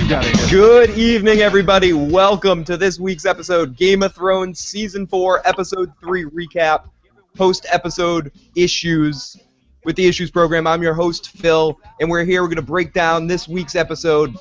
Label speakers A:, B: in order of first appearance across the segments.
A: Good evening, everybody. Welcome to this week's episode, Game of Thrones Season 4, Episode 3 recap, post-episode issues with the Issues program. I'm your host, Phil, and we're here. We're going to break down this week's episode.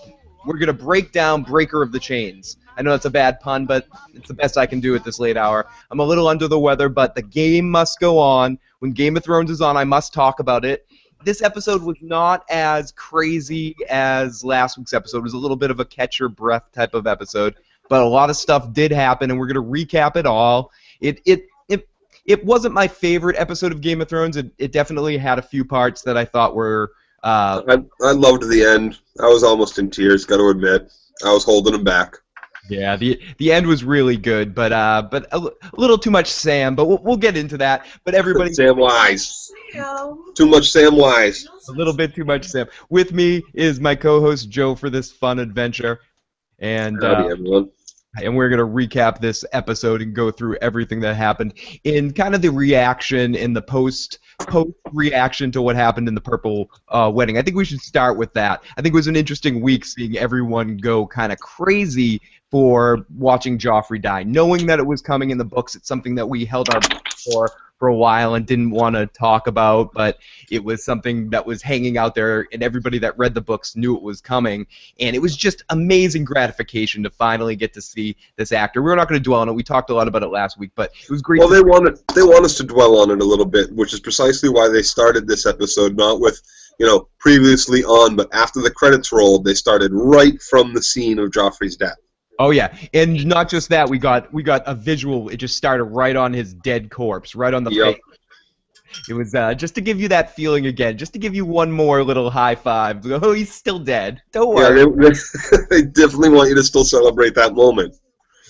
A: We're going to break down Breaker of the Chains. I know that's a bad pun, but it's the best I can do at this late hour. I'm a little under the weather, but the game must go on. When Game of Thrones is on, I must talk about it. This episode was not as crazy as last week's episode. It was a little bit of a catch your breath type of episode, but a lot of stuff did happen, and we're going to recap it all. It wasn't my favorite episode of Game of Thrones. It definitely had a few parts that I thought were...
B: I loved the end. I was almost in tears, got to admit. I was holding them back.
A: Yeah, the end was really good, but a little too much Sam. But we'll get into that. But everybody,
B: Samwise. Too much Samwise.
A: A little bit too much Sam. With me is my co-host Joe for this fun adventure, and
B: Howdy, everyone.
A: And we're gonna recap this episode and go through everything that happened in kind of the reaction in the post reaction to what happened in the Purple Wedding. I think we should start with that. I think it was an interesting week seeing everyone go kind of crazy for watching Joffrey die, knowing that it was coming in the books. It's something that we held our breath for a while and didn't want to talk about, but it was something that was hanging out there, and everybody that read the books knew it was coming, and it was just amazing gratification to finally get to see this actor. We're not going to dwell on it. We talked a lot about it last week, but it was great.
B: Well, they want us to dwell on it a little bit, which is precisely why they started this episode, not with, previously on, but after the credits rolled, they started right from the scene of Joffrey's death.
A: Oh yeah, and not just that, we got a visual. It just started right on his dead corpse, right on the face. It was just to give you that feeling again, just to give you one more little high five. Oh, he's still dead. Don't worry.
B: Yeah, they definitely want you to still celebrate that moment.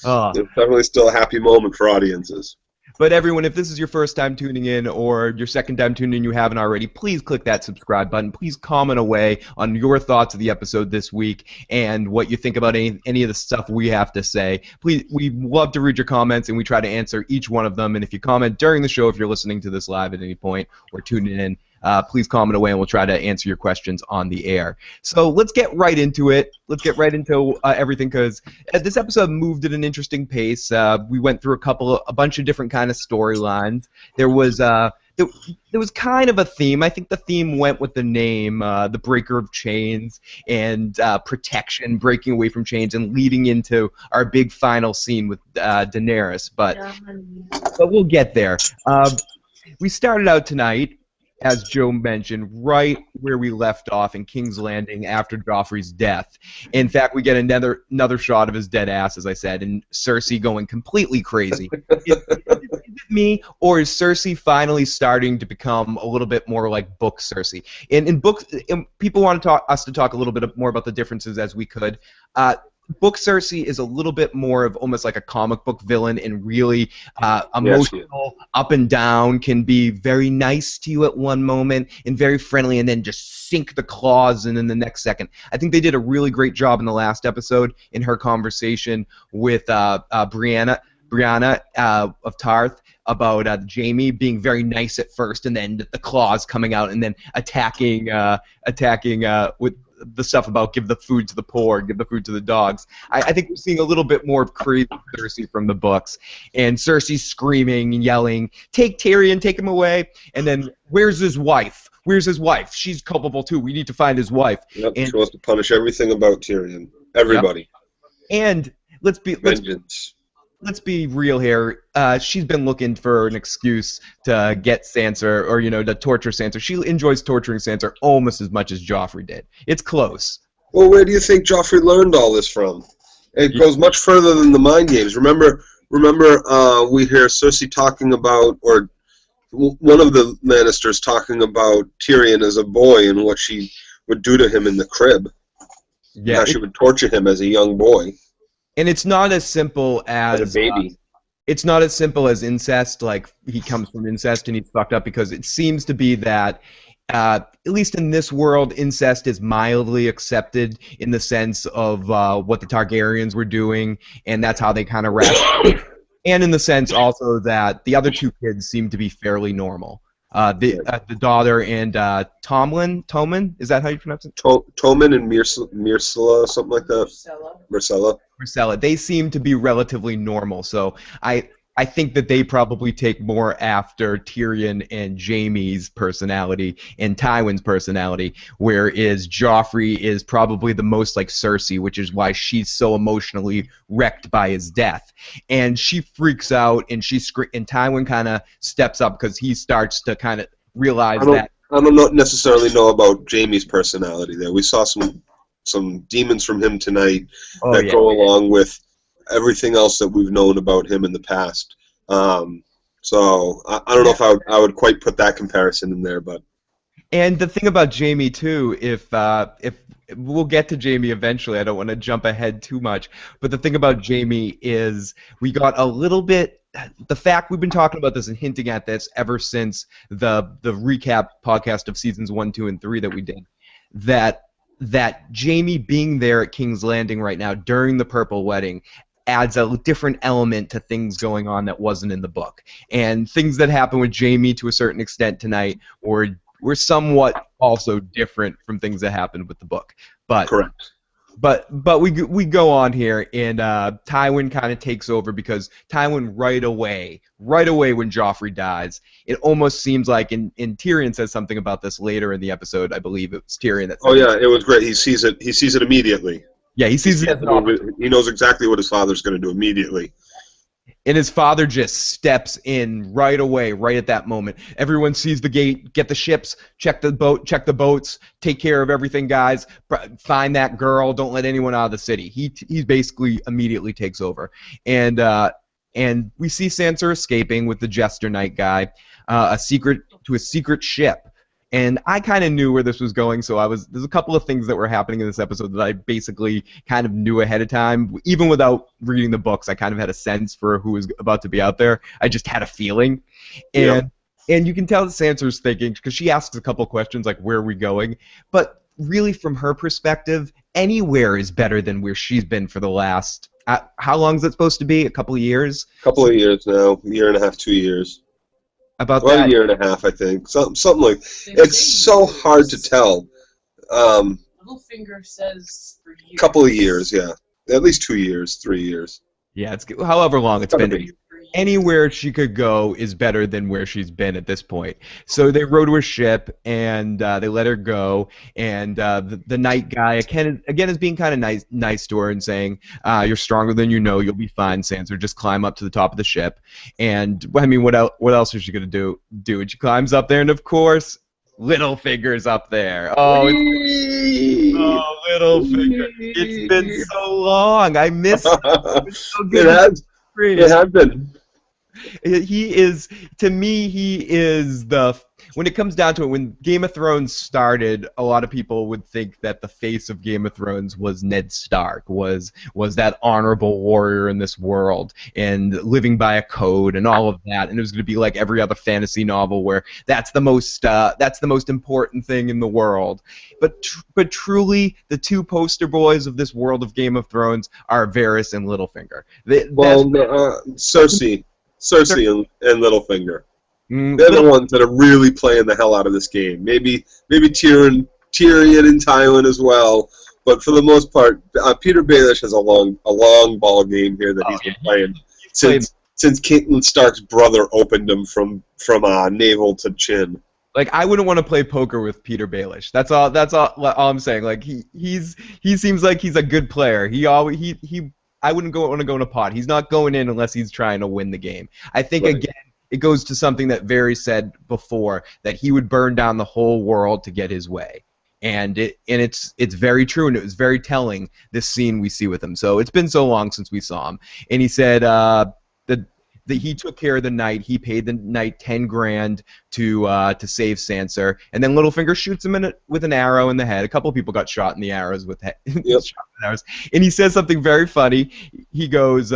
B: It's definitely still a happy moment for audiences.
A: But everyone, if this is your first time tuning in or your second time tuning in, you haven't already, please click that subscribe button. Please comment away on your thoughts of the episode this week and what you think about any of the stuff we have to say. Please, we love to read your comments, and we try to answer each one of them. And if you comment during the show, if you're listening to this live at any point or tuning in, please comment away, and we'll try to answer your questions on the air. So let's get right into it. Let's get right into everything, because this episode moved at an interesting pace. We went through a bunch of different kind of storylines. There was kind of a theme. I think the theme went with the name, the Breaker of Chains, and protection, breaking away from chains, and leading into our big final scene with Daenerys. But we'll get there. We started out tonight, as Joe mentioned, right where we left off in King's Landing after Joffrey's death. In fact, we get another shot of his dead ass, as I said, and Cersei going completely crazy. Is it me, or is Cersei finally starting to become a little bit more like book Cersei? In books, people want us to talk a little bit more about the differences as we could. Book Cersei is a little bit more of almost like a comic book villain, and really emotional, up and down, can be very nice to you at one moment and very friendly, and then just sink the claws in the next second. I think they did a really great job in the last episode in her conversation with Brianna of Tarth about Jaime being very nice at first, and then the claws coming out, and then attacking with the stuff about give the food to the poor, give the food to the dogs. I think we're seeing a little bit more of crazy Cersei from the books. And Cersei's screaming and yelling, take Tyrion, take him away. And then, where's his wife? Where's his wife? She's culpable too. We need to find his wife.
B: Yep, and she wants to punish everything about Tyrion. Everybody.
A: Yep. And let's be real here. She's been looking for an excuse to get Sansa, or to torture Sansa. She enjoys torturing Sansa almost as much as Joffrey did. It's close.
B: Well, where do you think Joffrey learned all this from? It goes much further than the mind games. Remember, we hear Cersei talking about, or one of the Lannisters talking about Tyrion as a boy and what she would do to him in the crib. Yeah, how she would torture him as a young boy.
A: And it's not as simple as
B: a baby.
A: It's not as simple as incest, like he comes from incest and he's fucked up, because it seems to be that, at least in this world, incest is mildly accepted in the sense of what the Targaryens were doing, and that's how they kind of wrap it. And in the sense also that the other two kids seem to be fairly normal. the daughter, and Tomlin, is that how you pronounce it?
B: Toman and Myrcella, something like that. Myrcella.
A: They seem to be relatively normal, so I think that they probably take more after Tyrion and Jaime's personality and Tywin's personality, whereas Joffrey is probably the most like Cersei, which is why she's so emotionally wrecked by his death. And she freaks out, and and Tywin kind of steps up because he starts to kind of realize that.
B: I don't necessarily know about Jaime's personality there. We saw some demons from him tonight that go along with everything else that we've known about him in the past. So I don't know if I would quite put that comparison in there, but.
A: And the thing about Jaime too, if we'll get to Jaime eventually, I don't want to jump ahead too much, but the thing about Jaime is we got a little bit. The fact we've been talking about this and hinting at this ever since the recap podcast of seasons 1, 2, and 3 that we did, that Jaime being there at King's Landing right now during the Purple Wedding adds a different element to things going on that wasn't in the book. And things that happen with Jaime to a certain extent tonight were somewhat also different from things that happened with the book. But
B: correct.
A: But we go on here, and Tywin kind of takes over because Tywin right away when Joffrey dies, it almost seems like, and Tyrion says something about this later in the episode. I believe it was Tyrion that said
B: it was great. He sees it immediately.
A: Yeah, he sees it.
B: He knows exactly what his father's going to do immediately.
A: And his father just steps in right away, right at that moment. Everyone sees the gate, get the ships, check the boats, take care of everything, guys. Find that girl. Don't let anyone out of the city. He basically immediately takes over. And we see Sansa escaping with the Jester Knight guy, a secret ship. And I kind of knew where this was going, so there's a couple of things that were happening in this episode that I basically kind of knew ahead of time. Even without reading the books, I kind of had a sense for who was about to be out there. I just had a feeling. And you can tell that Sansa's thinking, because she asks a couple questions like, where are we going? But really, from her perspective, anywhere is better than where she's been for the last, how long is it supposed to be? A couple of years?
B: A couple of years now. A year and a half, 2 years.
A: About that?
B: A year and a half, I think. Something like. It's so hard to tell.
C: Littlefinger says for years.
B: Couple of years, yeah. At least 2 years, 3 years.
A: Yeah, it's however long it's been. Anywhere she could go is better than where she's been at this point. So they rode her ship, and they let her go. And the night guy again is being kind of nice to her and saying, "You're stronger than you know. You'll be fine, Sansa. Just climb up to the top of the ship." And I mean, what else is she gonna do? And she climbs up there, and of course, Littlefinger's up there. Littlefinger! It's been so long. I miss it. It's so good.
B: It has been.
A: He is, to me, when it comes down to it, when Game of Thrones started, a lot of people would think that the face of Game of Thrones was Ned Stark, was that honorable warrior in this world, and living by a code and all of that, and it was going to be like every other fantasy novel where that's the most important thing in the world. But truly, the two poster boys of this world of Game of Thrones are Varys and Littlefinger.
B: Cersei and Littlefinger. They're the ones that are really playing the hell out of this game. Maybe Tyrion and Tywin as well, but for the most part, Peter Baelish has a long ball game here that he's been playing since Catelyn Stark's brother opened him from navel to chin.
A: Like, I wouldn't want to play poker with Peter Baelish. That's all I'm saying. Like, he seems like he's a good player. I wouldn't want to go in a pot. He's not going in unless he's trying to win the game. I think, again, it goes to something that Varys said before, that he would burn down the whole world to get his way. And it's very true, and it was very telling, this scene we see with him. So it's been so long since we saw him. And he said that he took care of the knight. He paid the knight 10 grand to save Sansa, and then Littlefinger shoots him with an arrow in the head. A couple of people got shot in the arrows with arrows. And he says something very funny. He goes,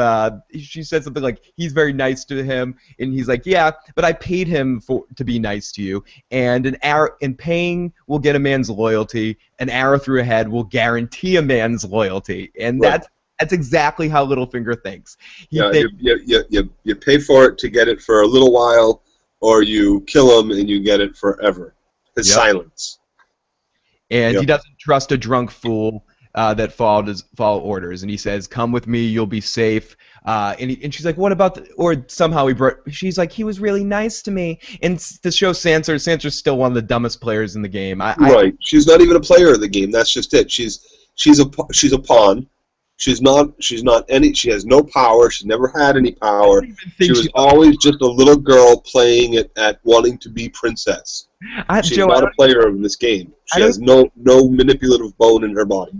A: she said something like, he's very nice to him, and he's like, yeah, but I paid him to be nice to you, and an arrow in paying will get a man's loyalty. An arrow through a head will guarantee a man's loyalty, and that's exactly how Littlefinger thinks.
B: You pay for it to get it for a little while, or you kill him and you get it forever. His
A: Yep.
B: silence.
A: And
B: Yep.
A: he doesn't trust a drunk fool that follow orders. And he says, "Come with me, you'll be safe." And she's like, "What about?" Or somehow she's like, "He was really nice to me." And to show Sansa's still one of the dumbest players in the game.
B: Right. She's not even a player of the game. That's just it. She's a pawn. She has no power. She's never had any power. She was always just a little girl playing at wanting to be princess. She's not a player of this game. She has no manipulative bone in her body.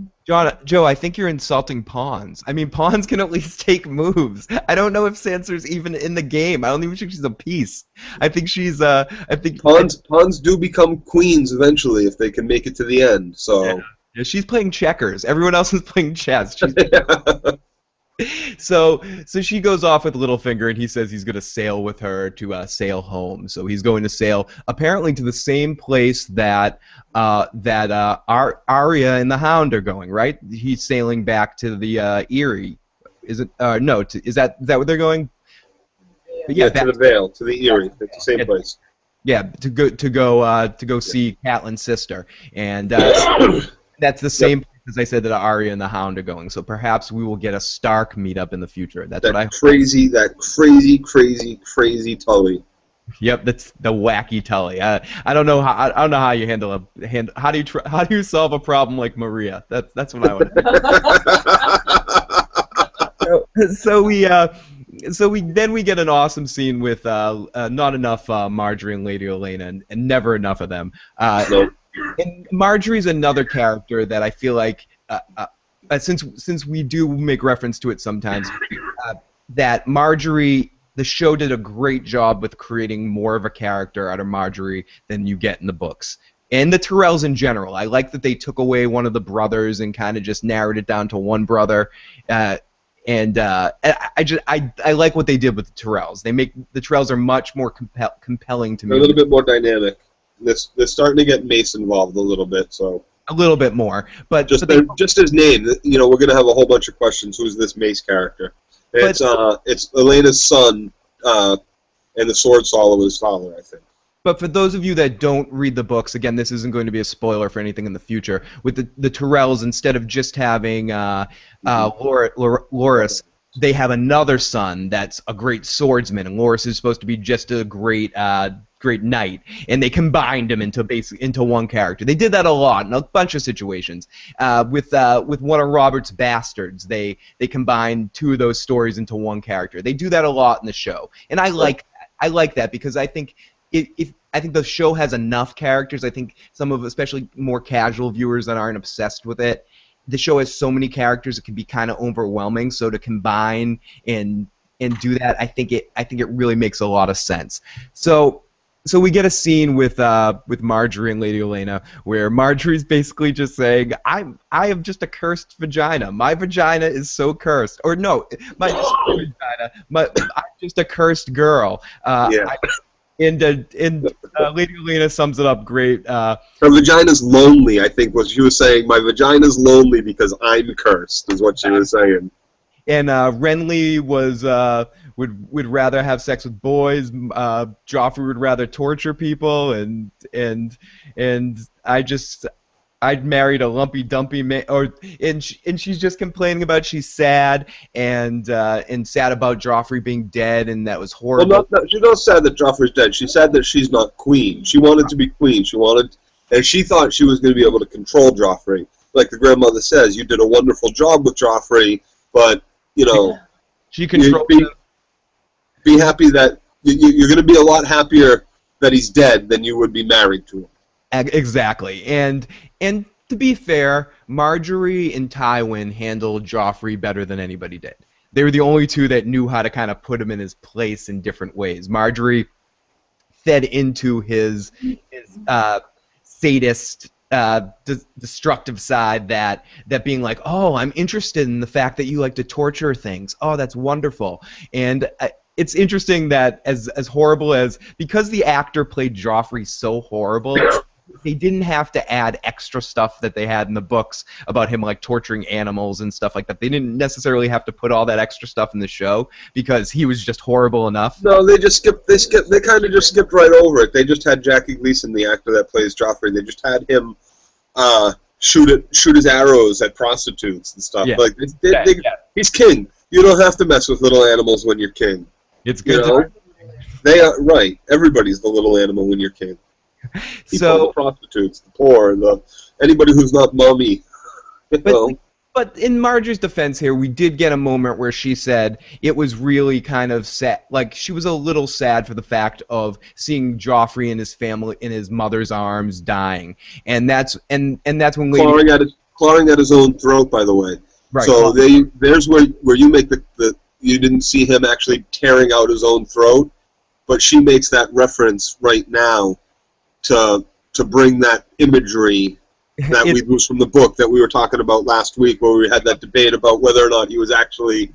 A: Joe, I think you're insulting pawns. I mean, pawns can at least take moves. I don't know if Sansa's even in the game. I don't even think she's a piece. I think she's
B: pawns do become queens eventually if they can make it to the end. So
A: yeah, she's playing checkers. Everyone else is playing chess. So she goes off with Littlefinger, and he says he's going to sail with her to sail home. So he's going to sail apparently to the same place that Arya and the Hound are going. Right? He's sailing back to the Eyrie. Is it? No. Is that where they're going? But
B: yeah, to the Vale, to the Eyrie. It's the same place.
A: Yeah, to go see Catelyn's sister, and that's the same. Yep. As I said, that Arya and the Hound are going, so perhaps we will get a Stark meetup in the future. That's what I hope. Crazy Tully. Yep, that's the wacky Tully. I don't know how you handle how do you solve a problem like Maria? That's what I want to do. So we get an awesome scene with not enough Marjorie and Lady Olenna, and never enough of them.
B: Nope.
A: And Marjorie's another character that I feel like, since we do make reference to it sometimes, that Marjorie, the show did a great job with creating more of a character out of Marjorie than you get in the books. And the Tyrells in general. I like that they took away one of the brothers and kind of just narrowed it down to one brother. I like what they did with the Tyrells. The Tyrells are much more compelling to me.
B: They're a little bit more dynamic. They're starting to get Mace involved a little bit, so
A: a little bit more, but
B: just his name. You know, we're gonna have a whole bunch of questions. Who's this Mace character? It's Elena's son, and the sword swallower's father, I think.
A: But for those of you that don't read the books, again, this isn't going to be a spoiler for anything in the future. With the Tyrells, instead of just having Loras, they have another son that's a great swordsman, and Loras is supposed to be just a great knight, and they combined him into one character. They did that a lot in a bunch of situations. With one of Robert's bastards, they combined two of those stories into one character. They do that a lot in the show, and I like that because I think I think the show has enough characters. I think some of, especially more casual viewers that aren't obsessed with it, the show has so many characters it can be kind of overwhelming. So to combine and do that, I think it really makes a lot of sense. So we get a scene with Marjorie and Lady Olenna where Marjorie's basically just saying, I have just a cursed vagina. My vagina is so cursed. Or no, I'm just a cursed girl.
B: Yeah.
A: And Lady Olenna sums it up great.
B: Her vagina's lonely, I think, what she was saying. My vagina's lonely because I'm cursed, is what she was saying.
A: And Renly would rather have sex with boys. Joffrey would rather torture people, and I'd married a lumpy dumpy man, and she's just complaining about she's sad and sad about Joffrey being dead, and that was horrible.
B: Well, she's not sad that Joffrey's dead. She's sad that she's not queen. She wanted to be queen. And she thought she was going to be able to control Joffrey. Like the grandmother says, you did a wonderful job with Joffrey, but you know,
A: she controlled him.
B: Be happy that you're going to be a lot happier that he's dead than you would be married to him.
A: Exactly, and to be fair, Marjorie and Tywin handled Joffrey better than anybody did. They were the only two that knew how to kind of put him in his place in different ways. Marjorie fed into his sadist, destructive side, that being like, oh, I'm interested in the fact that you like to torture things. Oh, that's wonderful. And it's interesting that as horrible as, because the actor played Joffrey so horrible, they didn't have to add extra stuff that they had in the books about him like torturing animals and stuff like that. They didn't necessarily have to put all that extra stuff in the show because he was just horrible enough.
B: No, they kind of just skipped right over it. They just had Jackie Gleason, the actor that plays Joffrey. They just had him shoot his arrows at prostitutes and stuff.
A: Yeah.
B: Like he's king. You don't have to mess with little animals when you're king.
A: It's good.
B: You know? They are right. Everybody's the little animal when you're king. People, the prostitutes, the poor, anybody who's not mummy.
A: But in Marjorie's defense here, we did get a moment where she said it was really kind of sad. Like, she was a little sad for the fact of seeing Joffrey and his family in his mother's arms dying, and that's when
B: clawing at his own throat. By the way,
A: right.
B: So there's where you make the you didn't see him actually tearing out his own throat, but she makes that reference right now to bring that imagery that we lose from the book that we were talking about last week, where we had that debate about whether or not he was actually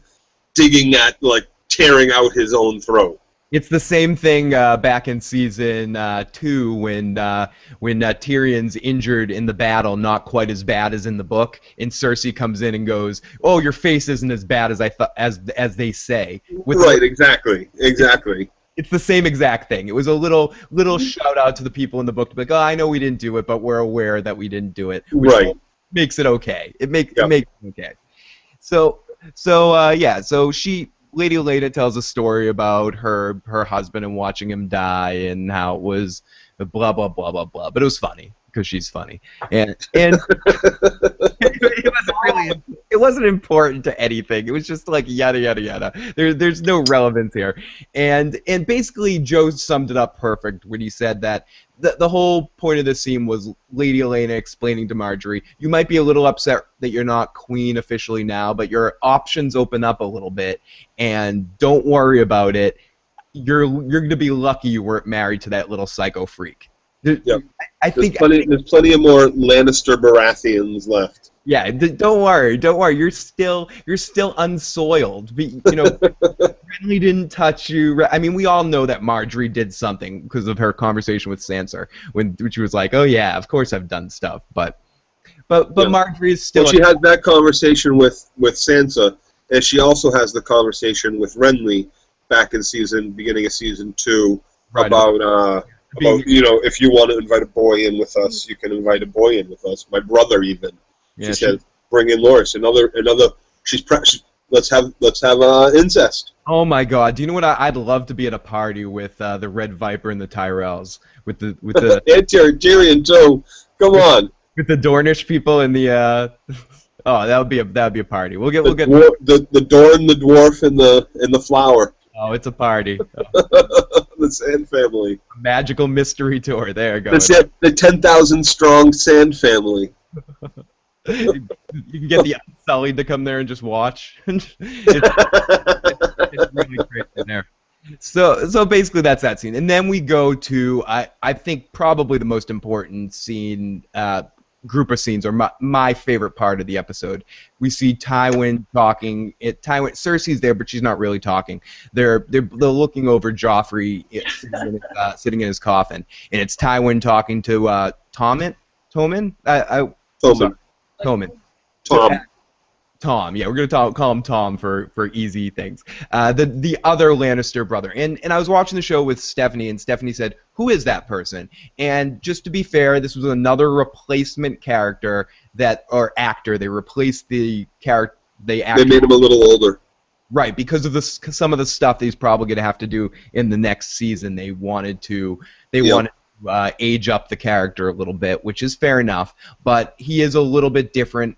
B: digging at, like, tearing out his own throat.
A: It's the same thing back in season 2 when Tyrion's injured in the battle, not quite as bad as in the book, and Cersei comes in and goes, "Oh, your face isn't as bad as I thought, as they say."
B: Exactly.
A: It's the same exact thing. It was a little shout out to the people in the book to be like, "Oh, I know we didn't do it, but we're aware that we didn't do it." Which makes it okay. It makes it okay. So Lady Olenna tells a story about her husband and watching him die and how it was blah blah blah blah blah. But it was funny because she's funny, and it wasn't important to anything. It was just like yada yada yada. There's no relevance here, and basically Joe summed it up perfect when he said that the whole point of this scene was Lady Olenna explaining to Marjorie, you might be a little upset that you're not queen officially now, but your options open up a little bit, and don't worry about it. You're going to be lucky you weren't married to that little psycho freak.
B: Yep. There's plenty of more Lannister Baratheons left.
A: Yeah, don't worry. You're still unsoiled. Renly didn't touch you. I mean, we all know that Marjorie did something because of her conversation with Sansa, when she was like, "Oh yeah, of course I've done stuff." But Marjorie is still.
B: Well, she had that conversation with Sansa, and she also has the conversation with Renly back in beginning of season 2 about if you want to invite a boy in with us, you can invite a boy in with us. My brother even.
A: Yeah,
B: she said, "Bring in Loras." Another. Let's have incest.
A: Oh my God! Do you know what? I'd love to be at a party with the Red Viper and the Tyrells, with the
B: and Tyrion too. Come on.
A: With the Dornish people and the oh, that would be a party. We'll get
B: the Dorn, the dwarf, and the flower.
A: Oh, it's a party.
B: The Sand family.
A: Magical mystery tour. There you go.
B: The 10,000 strong Sand family.
A: You can get the Unsullied to come there and just watch. it's really great in there. So basically that's that scene, and then we go to I think probably the most important scene, group of scenes, or my favorite part of the episode. We see Tywin talking. Cersei's there, but she's not really talking. They're looking over Joffrey sitting in his coffin, and it's Tywin talking to Tommen. Tom, yeah, we're gonna call him Tom for easy things. The other Lannister brother, and I was watching the show with Stephanie, and Stephanie said, "Who is that person?" And just to be fair, this was another replacement character or actor. They replaced the character. They
B: made him a little older.
A: Right, because of some of the stuff that he's probably gonna have to do in the next season. They wanted to age up the character a little bit, which is fair enough. But he is a little bit different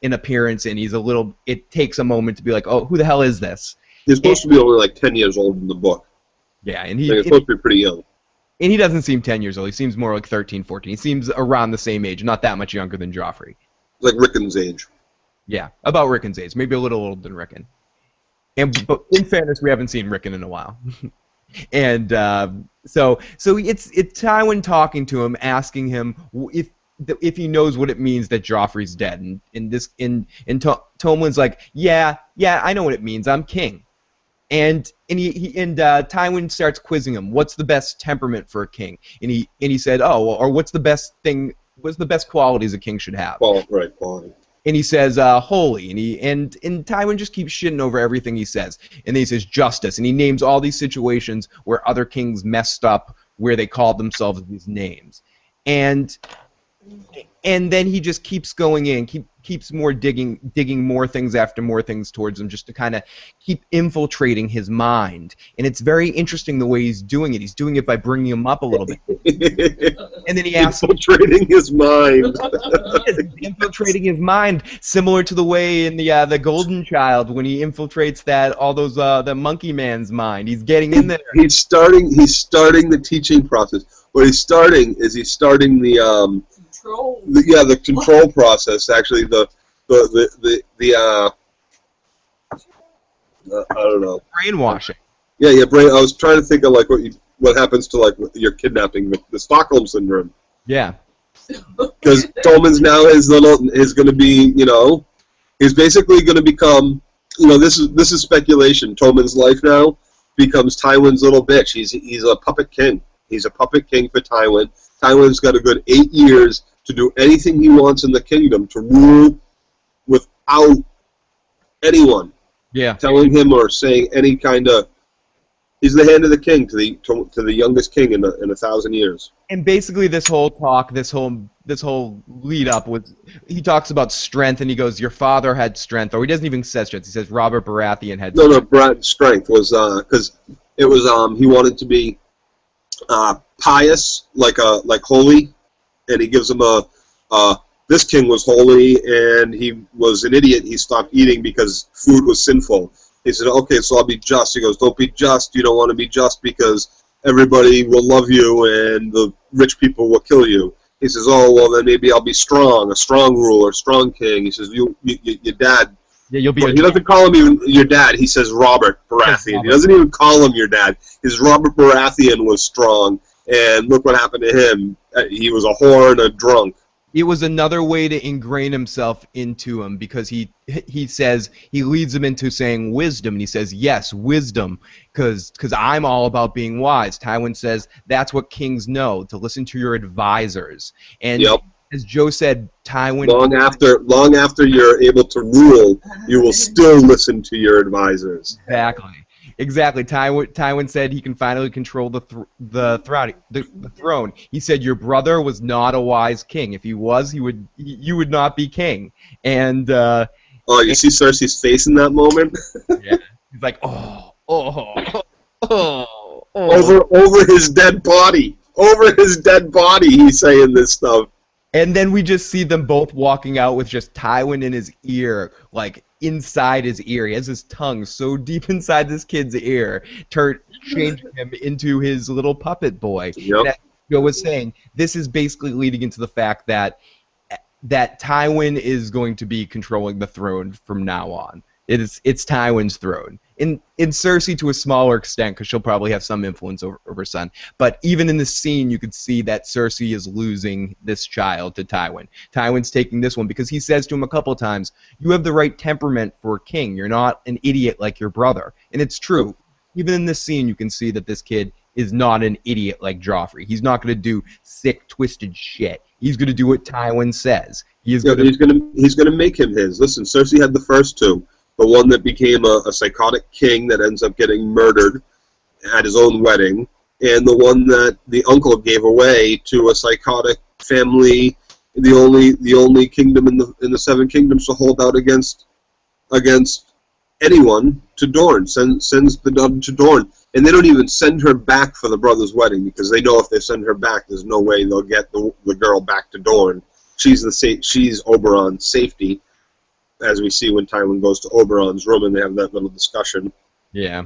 A: in appearance, and it takes a moment to be like, oh, who the hell is this?
B: He's supposed to be only like 10 years old in the book.
A: Yeah, and
B: he's supposed to be pretty young.
A: And he doesn't seem 10 years old. He seems more like 13, 14. He seems around the same age, not that much younger than Joffrey.
B: Like Rickon's age.
A: Yeah, about Rickon's age. Maybe a little older than Rickon. But in fairness, we haven't seen Rickon in a while. And so it's Tywin talking to him, asking him if he knows what it means that Joffrey's dead, and Tommen's like, yeah, I know what it means. I'm king. Tywin starts quizzing him. What's the best temperament for a king? And he said, oh, or what's the best thing? What's the best qualities a king should have?
B: Quality.
A: And he says holy, and Tywin just keeps shitting over everything he says. And then he says justice, and he names all these situations where other kings messed up, where they called themselves these names, and then he just keeps going in, keeps more digging more things after more things towards him, just to kind of keep infiltrating his mind. And it's very interesting the way he's doing it. He's doing it by bringing him up a little bit, and then he asks,
B: infiltrating his mind.
A: infiltrating his mind, similar to the way in the Golden Child when he infiltrates the Monkey Man's mind. He's getting in there.
B: He's starting the teaching process. What he's starting the the control process. Actually, the I don't know.
A: Brainwashing.
B: Yeah. I was trying to think of like what happens to like your kidnapping, the Stockholm syndrome.
A: Yeah.
B: Because Tommen's now is going to be, he's basically going to become, this is speculation. Tommen's life now becomes Tywin's little bitch. He's a puppet king. He's a puppet king for Tywin. Tywin's got a good 8 years to do anything he wants in the kingdom, to rule without anyone telling him or saying any kind of. He's the hand of the king to the youngest king in 1,000 years.
A: And basically, this whole talk, this whole lead up was, he talks about strength, and he goes, "Your father had strength," or he doesn't even say strength. He says Robert Baratheon had.
B: Brad's strength was because it was he wanted to be pious, like holy, and he gives him this king was holy, and he was an idiot. He stopped eating because food was sinful. He said, okay, so I'll be just. He goes, don't be just. You don't want to be just because everybody will love you and the rich people will kill you. He says, oh, well, then maybe I'll be strong, a strong ruler, strong king. He says, your dad.
A: Yeah, you'll be.
B: He doesn't call him even your dad. He says Robert Baratheon. He doesn't even call him your dad. His Robert Baratheon was strong, and look what happened to him. He was a whore and a drunk.
A: It was another way to ingrain himself into him, because he says, he leads him into saying wisdom, and he says, yes, wisdom, because I'm all about being wise. Tywin says that's what kings know, to listen to your advisors. And as Joe said, Tywin...
B: Long after you're able to rule, you will still listen to your advisors.
A: Exactly. Tywin said he can finally control the throne. He said your brother was not a wise king. If he was, you would not be king. And
B: you see Cersei's face in that moment?
A: Yeah. He's like, over
B: his dead body. Over his dead body, he's saying this stuff.
A: And then we just see them both walking out with just Tywin in his ear, like inside his ear. He has his tongue so deep inside this kid's ear, changing him into his little puppet boy.
B: Yep.
A: As Joe was saying, this is basically leading into the fact that Tywin is going to be controlling the throne from now on. It's Tywin's throne. In Cersei to a smaller extent, because she'll probably have some influence over her son. But even in this scene, you could see that Cersei is losing this child to Tywin. Tywin's taking this one because he says to him a couple of times, you have the right temperament for a king. You're not an idiot like your brother. And it's true. Even in this scene, you can see that this kid is not an idiot like Joffrey. He's not going to do sick, twisted shit. He's going to do what Tywin says. He's going
B: to make him his. Listen, Cersei had the first two. The one that became a psychotic king that ends up getting murdered at his own wedding, and the one that the uncle gave away to a psychotic family, the only kingdom in the Seven Kingdoms to hold out against anyone, to Dorne. Sends the daughter to Dorne, and they don't even send her back for the brother's wedding because they know if they send her back, there's no way they'll get the girl back to Dorne. She's Oberyn's safety. As we see when Tywin goes to Oberyn's room and they have that little discussion.
A: Yeah.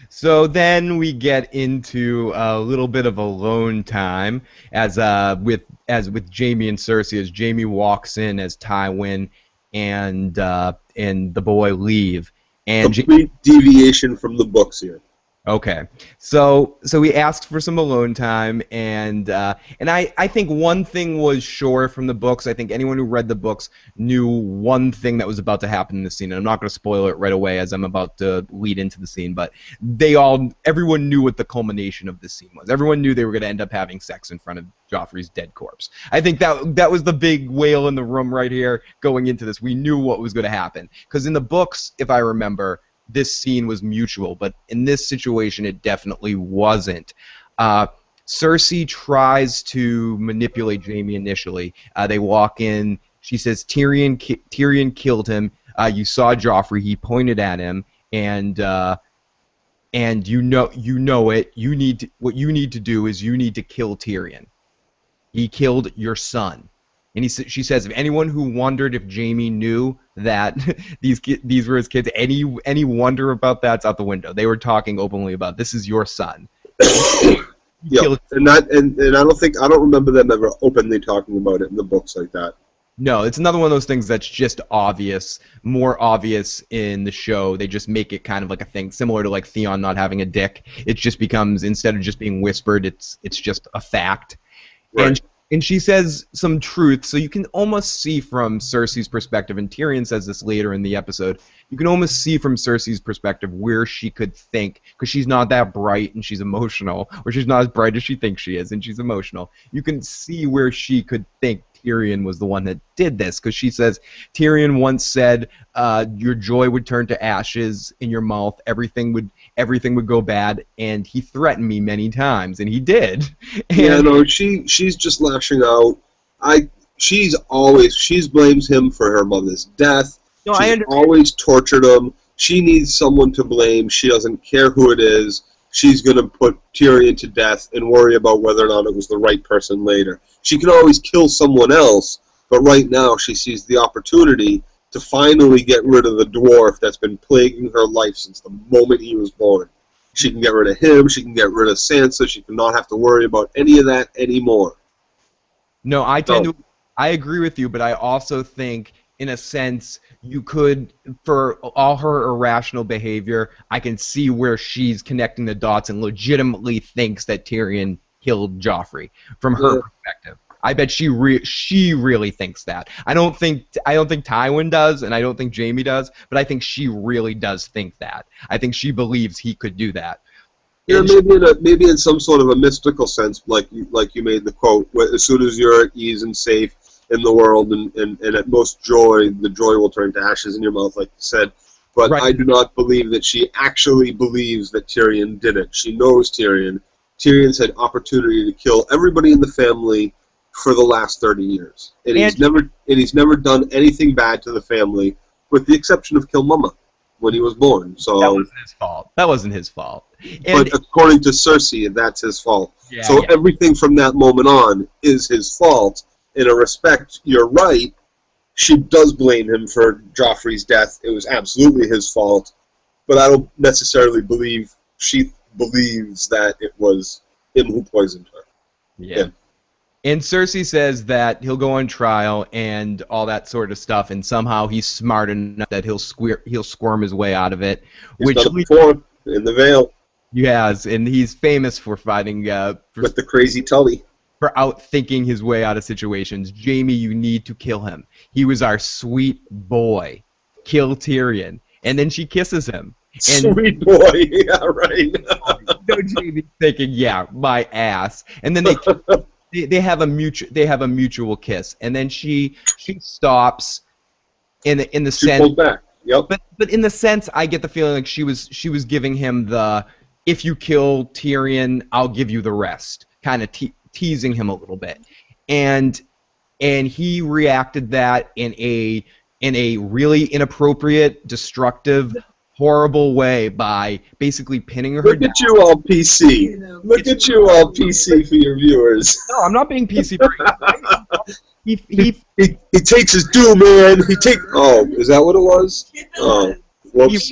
A: So then we get into a little bit of alone time as with Jaime and Cersei, as Jaime walks in as Tywin and the boy leave. And
B: complete deviation from the books here.
A: Okay, so he asked for some alone time, and I think one thing was sure from the books. I think anyone who read the books knew one thing that was about to happen in the scene. And I'm not going to spoil it right away as I'm about to lead into the scene, but everyone knew what the culmination of this scene was. Everyone knew they were going to end up having sex in front of Joffrey's dead corpse. I think that was the big whale in the room right here going into this. We knew what was going to happen because in the books, if I remember, this scene was mutual, but in this situation it definitely wasn't. Cersei tries to manipulate Jaime initially. They walk in. She says Tyrion killed him. You saw Joffrey. He pointed at him, and you know it. What you need to do is you need to kill Tyrion. He killed your son. And she says, if anyone who wondered if Jaime knew that these were his kids, any wonder about that's out the window. They were talking openly about this is your son.
B: Yeah, and I don't remember them ever openly talking about it in the books like that.
A: No, it's another one of those things that's just obvious, more obvious in the show. They just make it kind of like a thing, similar to like Theon not having a dick. It just becomes, instead of just being whispered, it's just a fact.
B: Right.
A: And she says some truth, so you can almost see from Cersei's perspective, and Tyrion says this later in the episode, you can almost see from Cersei's perspective where she could think, because she's not that bright and she's emotional, or she's not as bright as she thinks she is and she's emotional. You can see where she could think Tyrion was the one that did this, because she says, Tyrion once said, your joy would turn to ashes in your mouth, everything would go bad, and he threatened me many times, and he did. And
B: yeah, no, she's just lashing out. She blames him for her mother's death.
A: No,
B: she's always tortured him. She needs someone to blame. She doesn't care who it is. She's going to put Tyrion to death and worry about whether or not it was the right person later. She can always kill someone else, but right now she sees the opportunity to finally get rid of the dwarf that's been plaguing her life since the moment he was born. She can get rid of him, she can get rid of Sansa, she can not have to worry about any of that anymore.
A: No, I agree with you, but I also think, in a sense, you could, for all her irrational behavior, I can see where she's connecting the dots and legitimately thinks that Tyrion killed Joffrey from her perspective. I bet she really thinks that. I don't think Tywin does, and I don't think Jaime does, but I think she really does think that. I think she believes he could do that.
B: Yeah, maybe in some sort of a mystical sense, like you made the quote, as soon as you're at ease and safe in the world and at most joy, the joy will turn to ashes in your mouth, like you said. But right. I do not believe that she actually believes that Tyrion did it. She knows Tyrion. Tyrion's had opportunity to kill everybody in the family for the last 30 years. And he's never done anything bad to the family, with the exception of kill Mama when he was born. So
A: that wasn't his fault. That wasn't his fault.
B: But according to Cersei, that's his fault. Yeah, so everything from that moment on is his fault. In a respect, you're right. She does blame him for Joffrey's death. It was absolutely his fault. But I don't necessarily believe she believes that it was him who poisoned her.
A: Yeah. And Cersei says that he'll go on trial and all that sort of stuff, and somehow he's smart enough that he'll squirm his way out of it.
B: He's done it before, in the Vale.
A: He has, and he's famous for fighting
B: with the crazy Tully.
A: For outthinking his way out of situations. Jaime, you need to kill him. He was our sweet boy. Kill Tyrion. And then she kisses him. And
B: sweet boy, yeah, right.
A: Jaime thinking, yeah, my ass. And then they have a mutual kiss. And then she stops in the sense.
B: She pulls back. Yep.
A: But in the sense, I get the feeling like she was giving him the, if you kill Tyrion, I'll give you the rest kind of teasing him a little bit, and he reacted that in a really inappropriate, destructive, horrible way by basically pinning her down.
B: Look at you all PC. Look at you all PC for your viewers.
A: No, I'm not being PC for you.
B: He takes his due, man. Oh, is that what it was? Oh, whoops.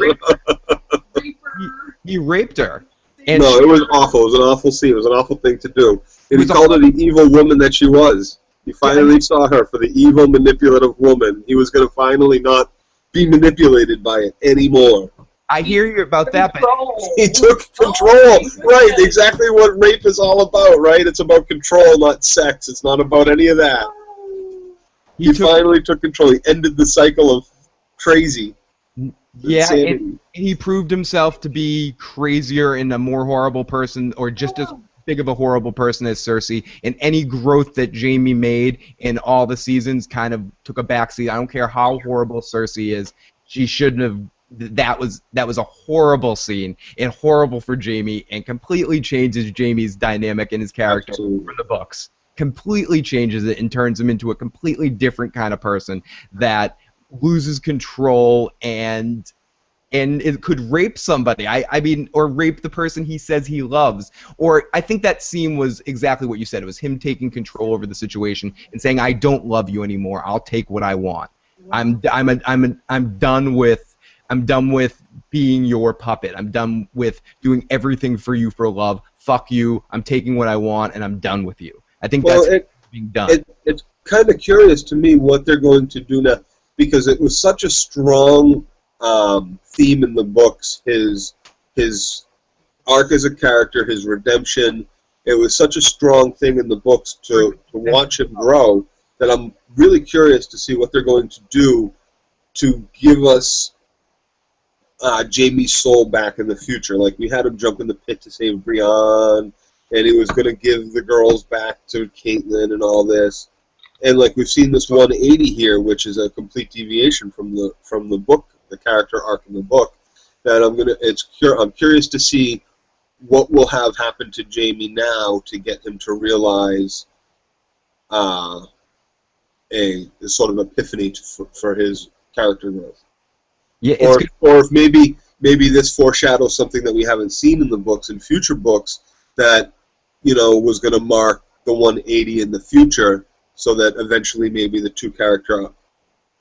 A: He raped her.
B: And no, it was awful. It was an awful scene. It was an awful thing to do. And he called her the evil woman that she was. He finally saw her for the evil, manipulative woman. He was going to finally not be manipulated by it anymore.
A: I hear you about that, but
B: He took control. Right, exactly what rape is all about, right? It's about control, not sex. It's not about any of that. He finally took control. He ended the cycle of crazy.
A: Yeah, and he proved himself to be crazier and a more horrible person, or just as big of a horrible person as Cersei. And any growth that Jaime made in all the seasons kind of took a backseat. I don't care how horrible Cersei is. She shouldn't have. That was a horrible scene and horrible for Jaime, and completely changes Jaime's dynamic and his character from the books. Completely changes it and turns him into a completely different kind of person that loses control and it could rape somebody. I mean, or rape the person he says he loves. Or I think that scene was exactly what you said. It was him taking control over the situation and saying, "I don't love you anymore. I'll take what I want. I'm done with being your puppet. I'm done with doing everything for you for love. Fuck you. I'm taking what I want and I'm done with you." I think that's being done.
B: It's kind of curious to me what they're going to do now, because it was such a strong theme in the books. His arc as a character, his redemption. It was such a strong thing in the books to watch him grow that I'm really curious to see what they're going to do to give us Jaime's soul back in the future. Like, we had him jump in the pit to save Brienne, and he was going to give the girls back to Caitlyn and all this. And like, we've seen this 180 here, which is a complete deviation from the book, the character arc in the book. That I'm curious to see what will have happened to Jaime now to get him to realize a sort of epiphany for his character growth.
A: Yeah,
B: or if maybe this foreshadows something that we haven't seen in the books, in future books, that was going to mark the 180 in the future, so that eventually maybe the two character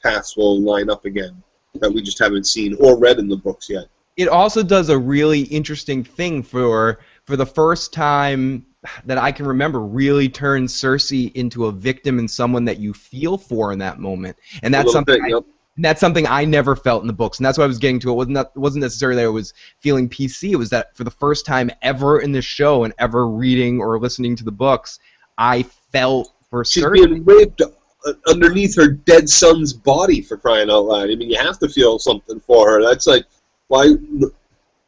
B: paths will line up again, that we just haven't seen or read in the books yet.
A: It also does a really interesting thing for the first time that I can remember, really turns Cersei into a victim and someone that you feel for in that moment. And that's something I never felt in the books, and that's what I was getting to. It wasn't necessarily that I was feeling PC. It was that for the first time ever in the show and ever reading or listening to the books, I felt for Cersei.
B: She's being raped underneath her dead son's body, for crying out loud. I mean, you have to feel something for her. That's like, why?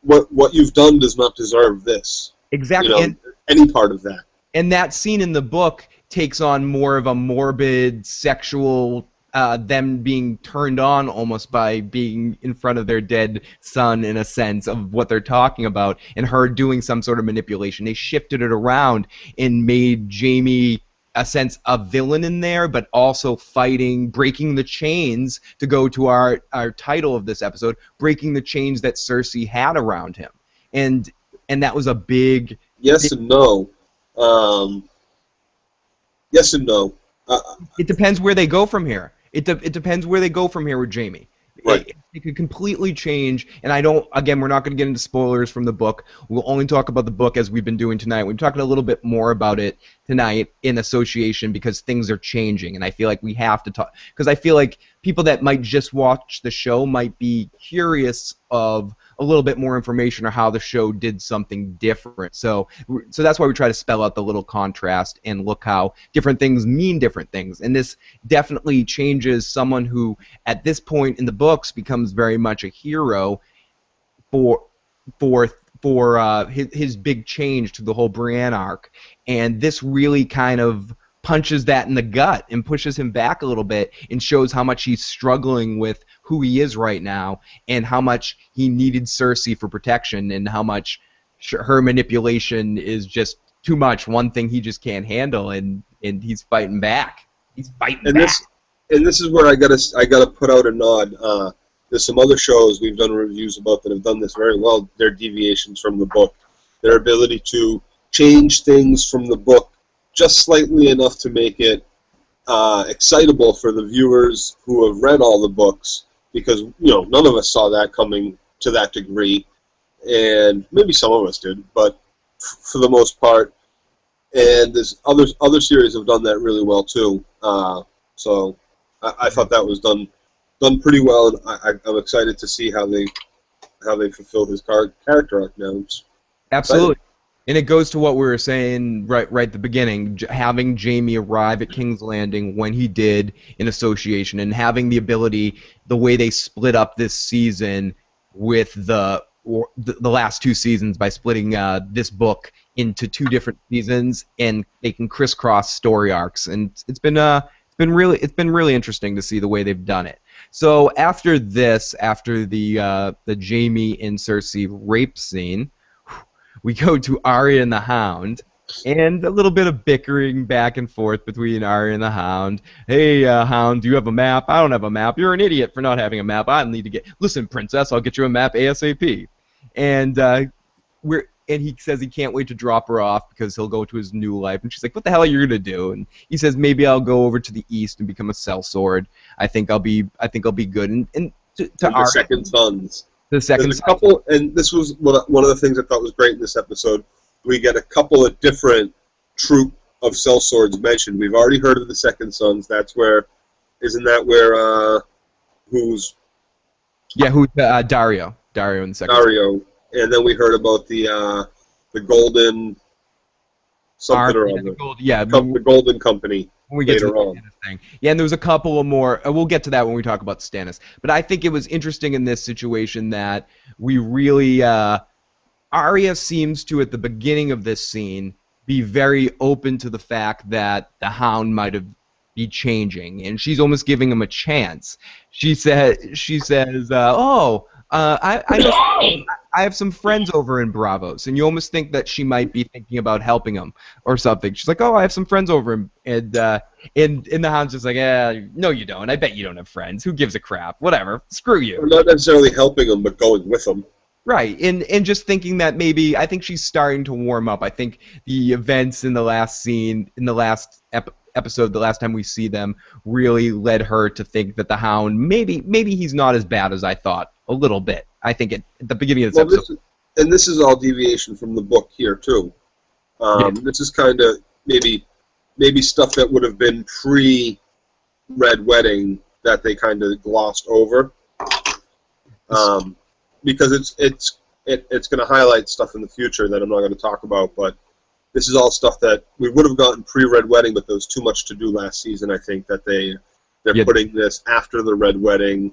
B: What you've done does not deserve this.
A: Exactly. And
B: any part of that.
A: And that scene in the book takes on more of a morbid sexual. Them being turned on almost by being in front of their dead son, in a sense of what they're talking about, and her doing some sort of manipulation. They shifted it around and made Jaime a sense of villain in there, but also fighting, breaking the chains, to go to our title of this episode, breaking the chains that Cersei had around him. And that was a big...
B: Yes and no. Yes and no.
A: It depends where they go from here. It depends where they go from here with Jaime.
B: Right.
A: It could completely change, and again, we're not going to get into spoilers from the book. We'll only talk about the book as we've been doing tonight. We've talked a little bit more about it tonight in association, because things are changing, and I feel like we have to talk, because I feel like people that might just watch the show might be curious of a little bit more information or how the show did something different. So that's why we try to spell out the little contrast and look how different things mean different things. And this definitely changes someone who, at this point in the books, becomes very much a hero for his big change to the whole Brienne arc. And this really kind of punches that in the gut and pushes him back a little bit and shows how much he's struggling with who he is right now, and how much he needed Cersei for protection, and how much her manipulation is just too much. One thing he just can't handle, and he's fighting back. He's fighting back.
B: This is where I gotta put out a nod. There's some other shows we've done reviews about that have done this very well. They're deviations from the book. Their ability to change things from the book just slightly enough to make it excitable for the viewers who have read all the books, because none of us saw that coming to that degree, and maybe some of us did, but for the most part. And there's other series have done that really well too. So I thought that was done pretty well, and I'm excited to see how how they fulfilled his character arc now. It's
A: Absolutely. And it goes to what we were saying right at the beginning, having Jamie arrive at King's Landing when he did in association, and having the ability, the way they split up this season with the last two seasons by splitting this book into two different seasons, and they can crisscross story arcs, and it's been really interesting to see the way they've done it. So after the Jamie and Cersei rape scene, we go to Arya and the Hound, and a little bit of bickering back and forth between Arya and the Hound. Hey, Hound, do you have a map? I don't have a map. You're an idiot for not having a map. I need to get... Listen, Princess, I'll get you a map ASAP. And he says he can't wait to drop her off because he'll go to his new life. And she's like, what the hell are you going to do? And he says, maybe I'll go over to the east and become a sellsword. I think I'll be good. And to Arya,
B: Second Sons.
A: There's a
B: couple, and this was one of the things I thought was great in this episode. We get a couple of different troop of sellswords mentioned. We've already heard of the Second Sons. Isn't that where who's
A: Dario in the second.
B: Dario, and then we heard about the Golden something or other. The Golden Company.
A: When we get
B: later
A: to the
B: on.
A: Stannis thing. Yeah, and there was a couple of more. We'll get to that when we talk about Stannis. But I think it was interesting in this situation that we really... Arya seems to, at the beginning of this scene, be very open to the fact that the Hound might be changing, and she's almost giving him a chance. She says, I have some friends over in Bravos, and you almost think that she might be thinking about helping him or something. She's like, I have some friends over, and the Hound's just like, no you don't. I bet you don't have friends. Who gives a crap? Whatever. Screw you.
B: We're not necessarily helping him, but going with him.
A: Right, and just thinking that maybe, I think she's starting to warm up. I think the events in the last scene, in the last episode, the last time we see them, really led her to think that the Hound, maybe he's not as bad as I thought, a little bit. I think at the beginning of this episode.
B: This is all deviation from the book here, too. This is kind of maybe stuff that would have been pre-Red Wedding that they kind of glossed over. Because it's going to highlight stuff in the future that I'm not going to talk about, but this is all stuff that we would have gotten pre-Red Wedding, but there was too much to do last season. I think that they're putting this after the Red Wedding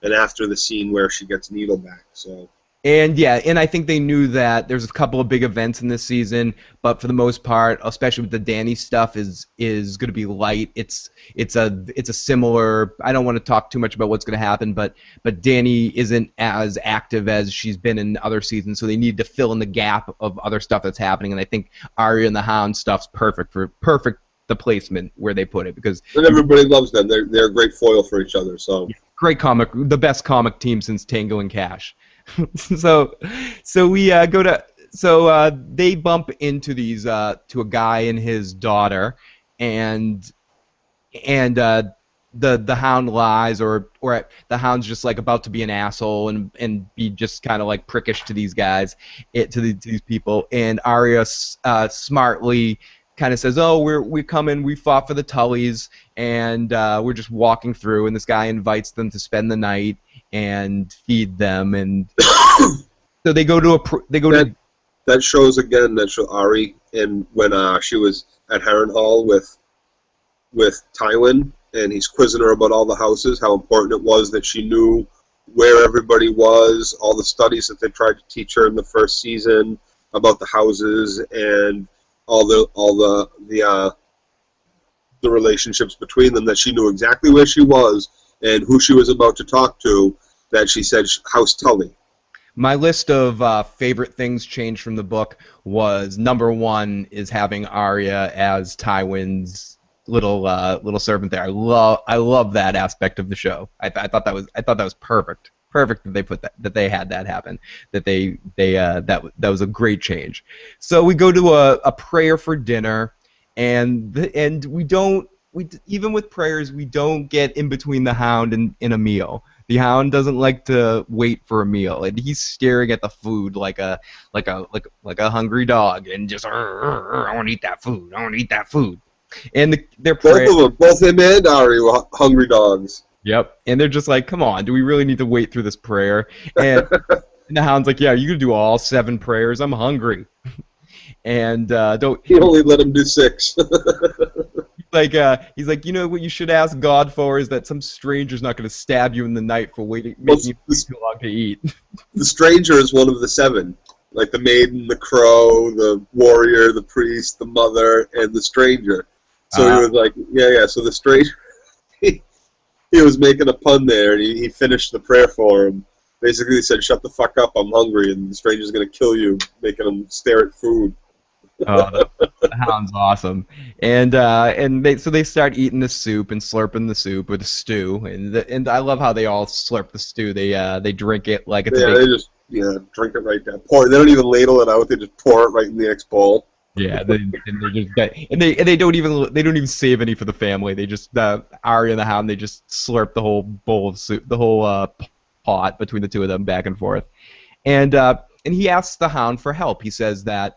B: and after the scene where she gets Needle back. So.
A: And I think they knew that there's a couple of big events in this season, but for the most part, especially with the Dany stuff, is going to be light. It's a similar. I don't want to talk too much about what's going to happen, but Dany isn't as active as she's been in other seasons, so they need to fill in the gap of other stuff that's happening. And I think Arya and the Hound stuff's perfect the placement where they put it, because
B: and everybody loves them. They're a great foil for each other. So
A: great comic, the best comic team since Tango and Cash. So we go to they bump into these to a guy and his daughter, and the Hound lies, or the Hound's just like about to be an asshole and be just kind of like prickish to these guys, to these people, and Arya smartly kind of says, we come in, we fought for the Tullys, and we're just walking through, and this guy invites them to spend the night and feed them, and so they go to
B: that shows again that Ari, and when she was at Harrenhal with Tywin, and he's quizzing her about all the houses, how important it was that she knew where everybody was, all the studies that they tried to teach her in the first season about the houses, and all the relationships between them, that she knew exactly where she was and who she was about to talk to, that she said House Tully.
A: My list of favorite things changed from the book was number one is having Arya as Tywin's little servant there. I love that aspect of the show. I thought that was perfect. Perfect that they put that they had that happen. That was a great change. So we go to a prayer for dinner, and even with prayers we don't get in between the Hound and in a meal. The Hound doesn't like to wait for a meal, and he's staring at the food like a hungry dog, and just I want to eat that food. I want to eat that food. And they're praying.
B: Both him and Ari were hungry dogs.
A: Yep, and they're just like, come on, do we really need to wait through this prayer? And And the Hound's like, yeah, you can do all 7 prayers. I'm hungry. And don't
B: He only let him do 6.
A: he's like, you know what you should ask God for is that some stranger's not going to stab you in the night for making you wait too long to eat.
B: The stranger is one of the 7. Like the maiden, the crow, the warrior, the priest, the mother, and the stranger. So he was like, yeah. So the stranger, he was making a pun there, and he finished the prayer for him. Basically, he said, "Shut the fuck up, I'm hungry," and the stranger's gonna kill you, making him stare at food.
A: Oh, the Hound's awesome. And so they start eating the soup and slurping the soup or the stew, and I love how they all slurp the stew. They drink it like it's
B: they just drink it right down. Pour. They don't even ladle it out. They just pour it right in the next bowl.
A: Yeah, they don't even save any for the family. They just Arya and the Hound, they just slurp the whole bowl of soup, the whole pot between the two of them back and forth. And he asks the Hound for help. He says that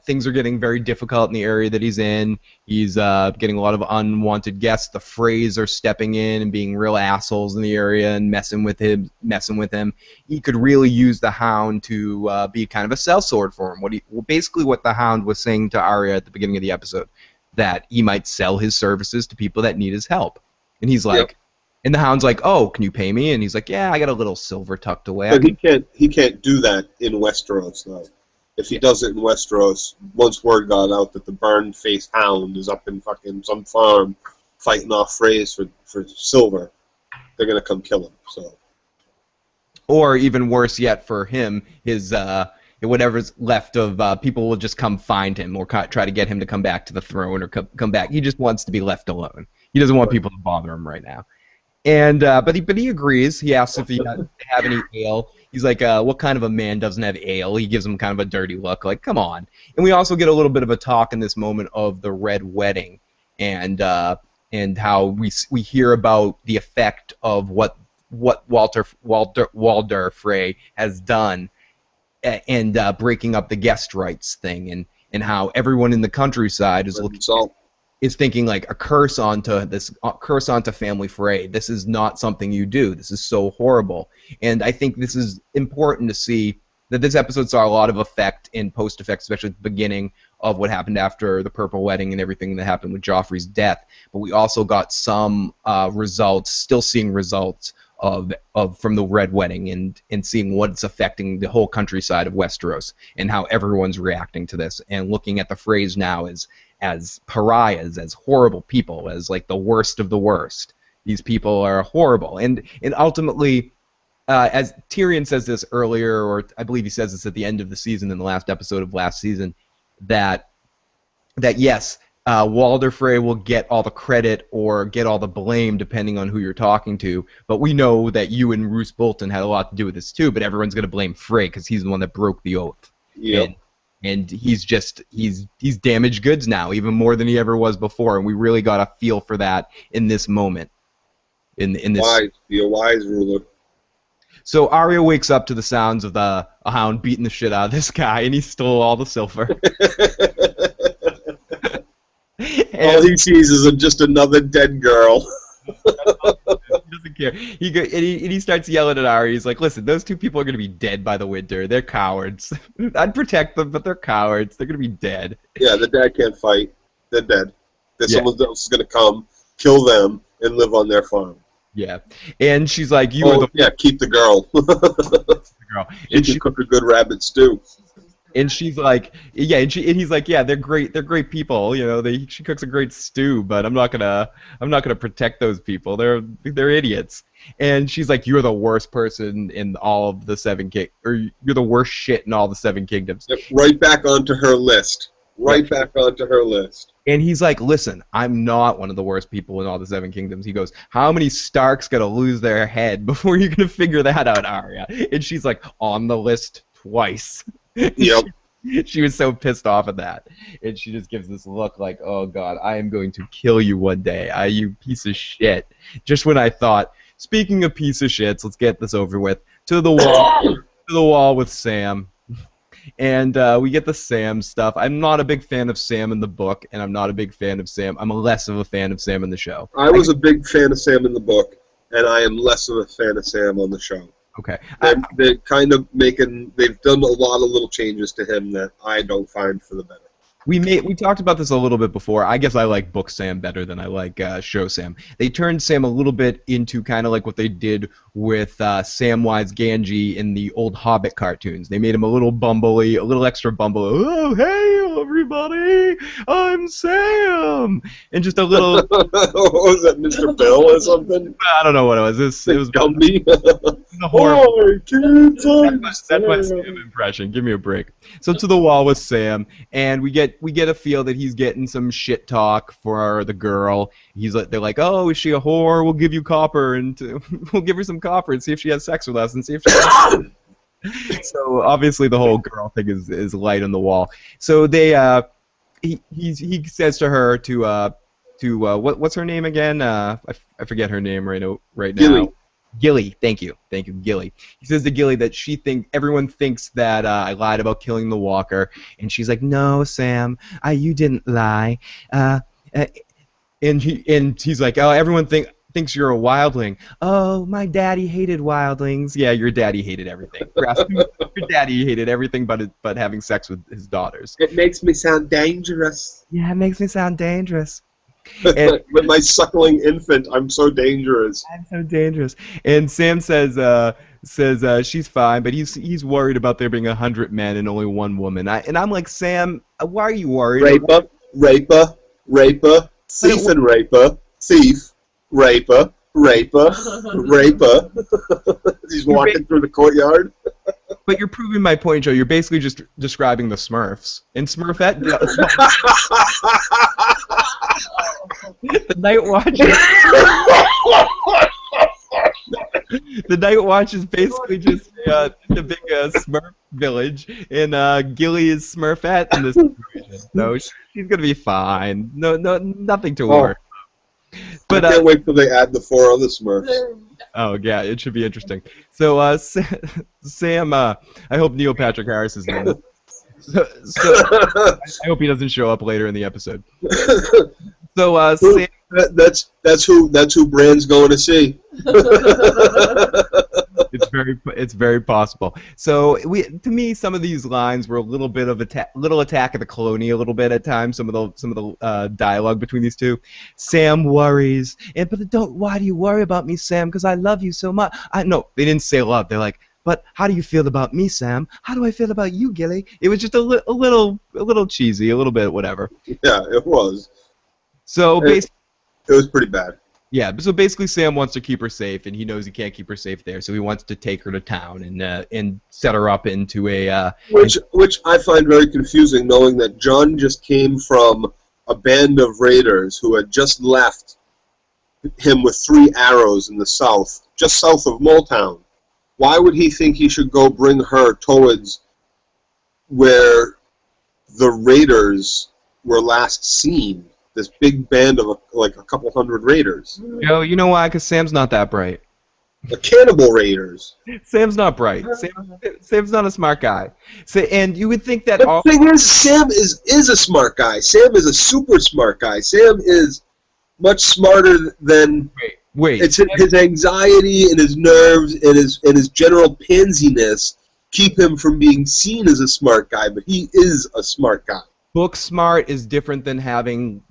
A: things are getting very difficult in the area that he's in. He's getting a lot of unwanted guests. The Freys are stepping in and being real assholes in the area and messing with him. He could really use the Hound to be kind of a sellsword for him. Basically what the Hound was saying to Arya at the beginning of the episode, that he might sell his services to people that need his help. And he's like, and the Hound's like, oh, can you pay me? And he's like, yeah, I got a little silver tucked away.
B: But he can't do that in Westeros, though. If he does it in Westeros, once word got out that the barn-faced Hound is up in fucking some farm fighting off Freys for silver, they're gonna come kill him. So.
A: Or even worse yet for him, his whatever's left of people will just come find him or try to get him to come back to the throne or come back. He just wants to be left alone. He doesn't want people to bother him right now. And but he agrees. He asks if he have any ale. He's like, what kind of a man doesn't have ale? He gives him kind of a dirty look, like, come on. And we also get a little bit of a talk in this moment of the Red Wedding, and how we hear about the effect of what Walder Frey has done, and breaking up the guest rights thing, and how everyone in the countryside is thinking like a curse onto family Frey. This is not something you do. This is so horrible. And I think this is important to see that this episode saw a lot of effect in post-effects, especially at the beginning of what happened after the Purple Wedding and everything that happened with Joffrey's death. But we also got some results, still seeing results of from the Red Wedding, and seeing what's affecting the whole countryside of Westeros and how everyone's reacting to this, and looking at the Freys now as pariahs, as horrible people, as like the worst of the worst. These people are horrible, and ultimately, as Tyrion says this earlier, or I believe he says this at the end of the season in the last episode of last season, that yes, Walder Frey will get all the credit or get all the blame depending on who you're talking to, but we know that you and Roose Bolton had a lot to do with this too, but everyone's going to blame Frey because he's the one that broke the oath.
B: Yep.
A: And he's damaged goods now, even more than he ever was before, and we really got a feel for that in this moment. In this,
B: be a wise ruler.
A: So Arya wakes up to the sounds of a Hound beating the shit out of this guy, and he stole all the silver.
B: All he sees is just another dead girl.
A: He doesn't care. He starts yelling at Arya. He's like, listen, those 2 people are going to be dead by the winter. They're cowards. I'd protect them, but they're cowards. They're going to be dead.
B: Yeah, the dad can't fight. They're dead. Someone else is going to come, kill them, and live on their farm.
A: Yeah. And she's like, keep
B: the girl. And she cook a good rabbit stew.
A: And she's like, yeah, and he's like, yeah, they're great people, you know. She cooks a great stew, but I'm not gonna protect those people. They're idiots. And she's like, you're the worst person in all of the 7 Kingdoms, or you're the worst shit in all the 7 Kingdoms.
B: Yep, right back onto her list. Back onto her list.
A: And he's like, listen, I'm not one of the worst people in all the 7 Kingdoms. He goes, how many Starks gotta lose their head before you're gonna figure that out, Arya? And she's like, on the list twice.
B: Yep.
A: She was so pissed off at that, and she just gives this look like, oh god, I am going to kill you one day, you piece of shit. Just when I thought, speaking of piece of shits, let's get this over with. To the wall with Sam. And we get the Sam stuff. I'm not a big fan of Sam in the book, and I'm not a big fan of Sam. I'm less of a fan of Sam in the show.
B: I was a big fan of Sam in the book, and I am less of a fan of Sam on the show.
A: Okay.
B: They're kind of they've done a lot of little changes to him that I don't find for the better.
A: We talked about this a little bit before. I guess I like Book Sam better than I like Show Sam. They turned Sam a little bit into kind of like what they did with Samwise Gamgee in the old Hobbit cartoons. They made him a little bumbly, a little extra bumbly. Oh, hey, everybody, I'm Sam, and just a little.
B: What was that, Mr. Bill or something?
A: I don't know what it was. It was
B: Gumby.
A: the horrible.
B: Hi, kids,
A: That's my Sam impression. Give me a break. So to the wall with Sam, and we get a feel that he's getting some shit talk for the girl. They're like, oh, is she a whore? We'll give you copper, and we'll give her some copper and see if she has sex with us, and see if she. So obviously the whole girl thing is light on the wall. So they he says to her to what's her name again? I forget her name right now.
B: Gilly.
A: Gilly, thank you, Gilly. He says to Gilly that everyone thinks that I lied about killing the walker, and she's like, no, Sam, you didn't lie. And he's like, oh, everyone thinks you're a wildling. Oh, my daddy hated wildlings. Yeah, your daddy hated everything. Your daddy hated everything but having sex with his daughters.
B: It makes me sound dangerous.
A: Yeah, it makes me sound dangerous.
B: With my suckling infant, I'm so dangerous.
A: I'm so dangerous. And Sam says she's fine, but he's worried about there being 100 men and only one woman. And I'm like, Sam, why are you worried?
B: Raper, thief and raper, thief, raper. He's walking through the courtyard.
A: But you're proving my point, Joe. You're basically just describing the Smurfs. In Smurfette, the Night Watch. The Night Watch is basically just the big Smurf village, and Gilly is Smurfette in this situation. So she's gonna be fine. No, nothing to worry. But
B: I can't wait till they add the 4 other Smurfs.
A: Oh yeah, it should be interesting. So Sam, I hope Neil Patrick Harris is in it. So I hope he doesn't show up later in the episode. So Sam,
B: that's who Bran's going to see.
A: It's very possible. So to me, some of these lines were a little bit of little Attack of the Cloney, a little bit at times. Some of the dialogue between these two. Sam worries, why do you worry about me, Sam? Because I love you so much. No, they didn't say love. They're like, but how do you feel about me, Sam? How do I feel about you, Gilly? It was just a little cheesy, a little bit whatever.
B: Yeah, it was.
A: So basically,
B: it was pretty bad.
A: Yeah, so basically Sam wants to keep her safe, and he knows he can't keep her safe there, so he wants to take her to town and set her up into a...
B: Which I find very confusing, knowing that John just came from a band of raiders who had just left him with 3 arrows in the south, just south of Moletown. Why would he think he should go bring her towards where the raiders were last seen? This big band of like a couple hundred raiders.
A: Yo, you know why? Because Sam's not that bright.
B: The cannibal raiders.
A: Sam's not bright. Sam's not a smart guy. And you would think that...
B: The thing is, Sam is a smart guy. Sam is a super smart guy. Sam is much smarter than...
A: Wait.
B: It's his anxiety and his nerves and his general pansiness keep him from being seen as a smart guy, but he is a smart guy.
A: Book smart is different than having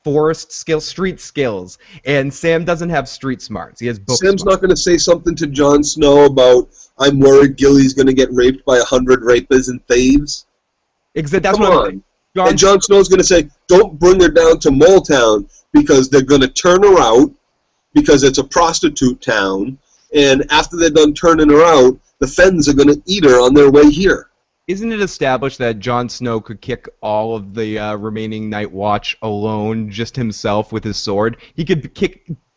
A: forest skills, street skills, and Sam doesn't have street smarts. He has book
B: Sam's
A: smart.
B: Not going to say something to Jon Snow about, I'm worried Gilly's going to get raped by 100 rapers and thieves.
A: That's
B: Come
A: what
B: on. And Jon Snow's going to say, don't bring her down to Moletown because they're going to turn her out because it's a prostitute town, and after they're done turning her out, the Fens are going to eat her on their way here.
A: Isn't it established that Jon Snow could kick all of the remaining Night Watch alone, just himself with his sword? He could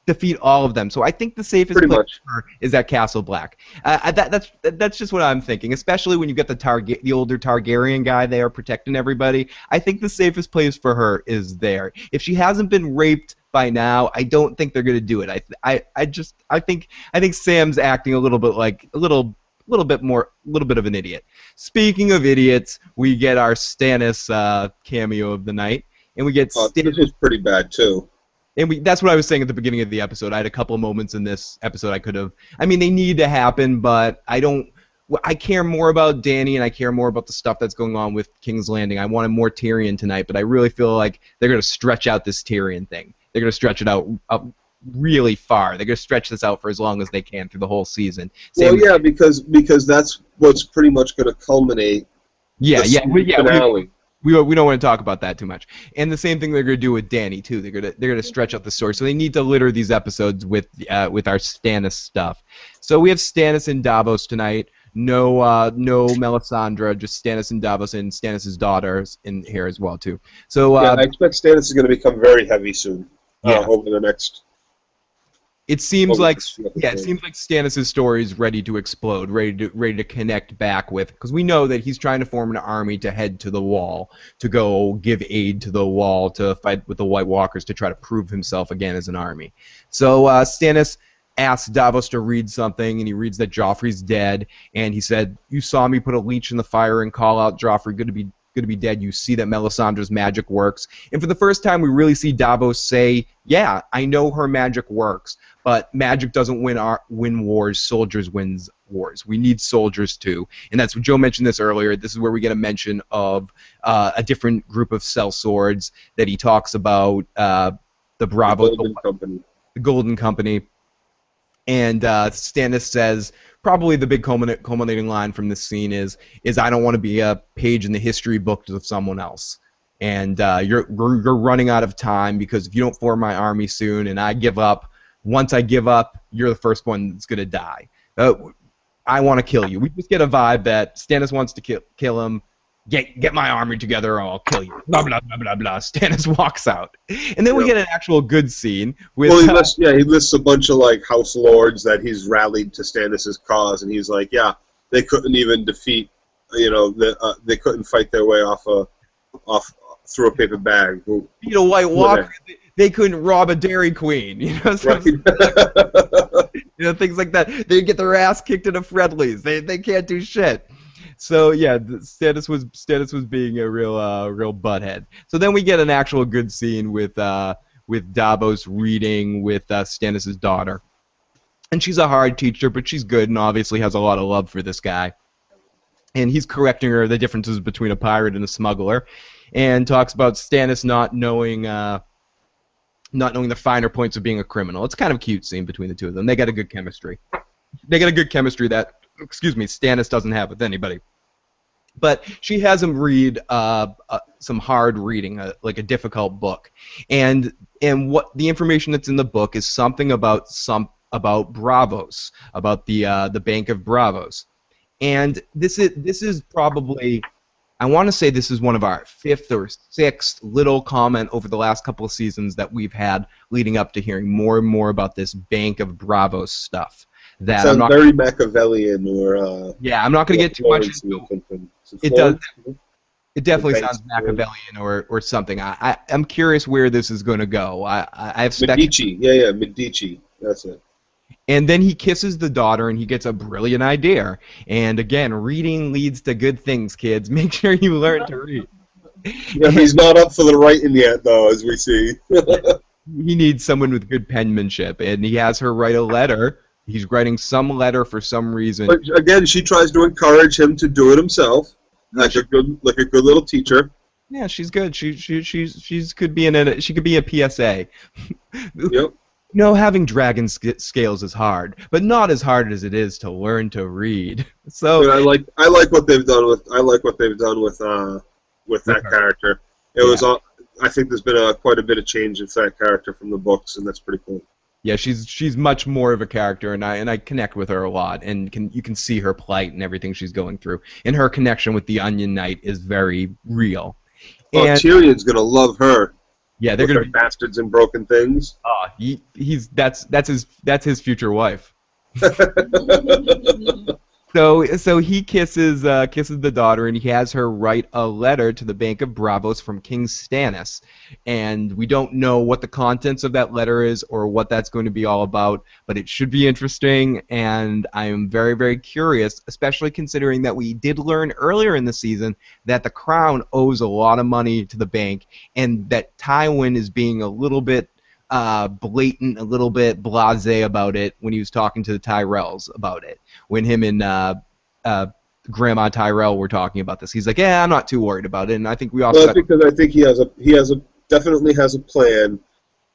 A: defeat all of them. So I think the safest place for her is at Castle Black. That's just what I'm thinking, especially when you get the older Targaryen guy there protecting everybody. I think the safest place for her is there. If she hasn't been raped by now, I don't think they're going to do it. I think Sam's acting a little bit of an idiot. Speaking of idiots, we get our Stannis cameo of the night, and we get
B: This was pretty bad too.
A: And that's what I was saying at the beginning of the episode. I had a couple of moments in this episode I could have. I mean, they need to happen, but I don't. I care more about Dany, and I care more about the stuff that's going on with King's Landing. I wanted more Tyrion tonight, but I really feel like they're going to stretch out this Tyrion thing. They're going to stretch it out really far. They're going to stretch this out for as long as they can through the whole season.
B: Yeah, because that's what's pretty much going to culminate.
A: Yeah,
B: finale.
A: We don't want to talk about that too much. And the same thing they're going to do with Dany too. They're going to stretch out the story. So they need to litter these episodes with our Stannis stuff. So we have Stannis and Davos tonight. No Melisandre, just Stannis and Davos, and Stannis' daughters in here as well too. So
B: I expect Stannis is going to become very heavy soon. Over the next.
A: It seems like Stannis' story is ready to explode, ready to connect back with, because we know that he's trying to form an army to head to the Wall, to go give aid to the Wall, to fight with the White Walkers, to try to prove himself again as an army. So Stannis asks Davos to read something, and he reads that Joffrey's dead, and he said, "You saw me put a leech in the fire and call out Joffrey, good to be dead. You see that Melisandre's magic works." And for the first time, we really see Davos say, "Yeah, I know her magic works, but magic doesn't win wars. Soldiers wins wars. We need soldiers too." And that's what Joe mentioned this earlier. This is where we get a mention of a different group of sellswords that he talks about, the Bravo, the Golden Company. And Stannis says, probably the big culminating line from this scene is "I don't want to be a page in the history books of someone else. And you're running out of time, because if you don't form my army soon and I give up, once I give up, you're the first one that's going to die. I want to kill you." We just get a vibe that Stannis wants to kill him. Get my army together or I'll kill you. Blah, blah, blah, blah, blah. Stannis walks out. And then we get an actual good scene. With,
B: he lists a bunch of house lords that he's rallied to Stannis' cause, and he's like, yeah, they couldn't even defeat, they couldn't fight their way off through a paper bag.
A: Beat a White Walker. They couldn't rob a Dairy Queen.
B: Right.
A: Things like that. They get their ass kicked in a Fredley's. They can't do shit. So yeah, Stannis was being a real butthead. So then we get an actual good scene with Davos reading with Stannis' daughter, and she's a hard teacher, but she's good and obviously has a lot of love for this guy. And he's correcting her the differences between a pirate and a smuggler, and talks about Stannis not knowing the finer points of being a criminal. It's kind of a cute scene between the two of them. They got a good chemistry. That Stannis doesn't have with anybody. But she has him read some hard reading, like a difficult book, and what the information that's in the book is something about Braavos, about the Bank of Braavos, and this is probably, I want to say this is one of our 5th or 6th little comment over the last couple of seasons that we've had leading up to hearing more and more about this Bank of Braavos stuff. That
B: sounds very Machiavellian, or
A: I'm not going to get too much into it. It definitely sounds Machiavellian or something. I'm curious where this is going to go. I have
B: Medici, Medici, that's it.
A: And then he kisses the daughter, and he gets a brilliant idea. And again, reading leads to good things, kids. Make sure you learn to read.
B: Yeah, he's not up for the writing yet, though, as we see.
A: He needs someone with good penmanship, and he has her write a letter. He's writing some letter for some reason.
B: But again, she tries to encourage him to do it himself, like a good little teacher.
A: Yeah, she's good. She could be she could be a PSA.
B: Yep.
A: Having dragon scales is hard, but not as hard as it is to learn to read. So
B: but I like what they've done with that character. I think there's been quite a bit of change in that character from the books, and that's pretty cool.
A: Yeah, she's much more of a character, and I connect with her a lot, and you can see her plight and everything she's going through, and her connection with the Onion Knight is very real. And
B: Tyrion's gonna love her.
A: Yeah, they're gonna be
B: bastards and broken things.
A: That's his future wife. So he kisses the daughter, and he has her write a letter to the Bank of Braavos from King Stannis, and we don't know what the contents of that letter is or what that's going to be all about, but it should be interesting, and I am very, very curious, especially considering that we did learn earlier in the season that the Crown owes a lot of money to the bank, and that Tywin is being a little bit blatant, a little bit blasé about it when he was talking to the Tyrells about it. When him and Grandma Tyrell were talking about this, he's like, "Yeah, I'm not too worried about it." And I think we also
B: Well, because I think definitely has a plan.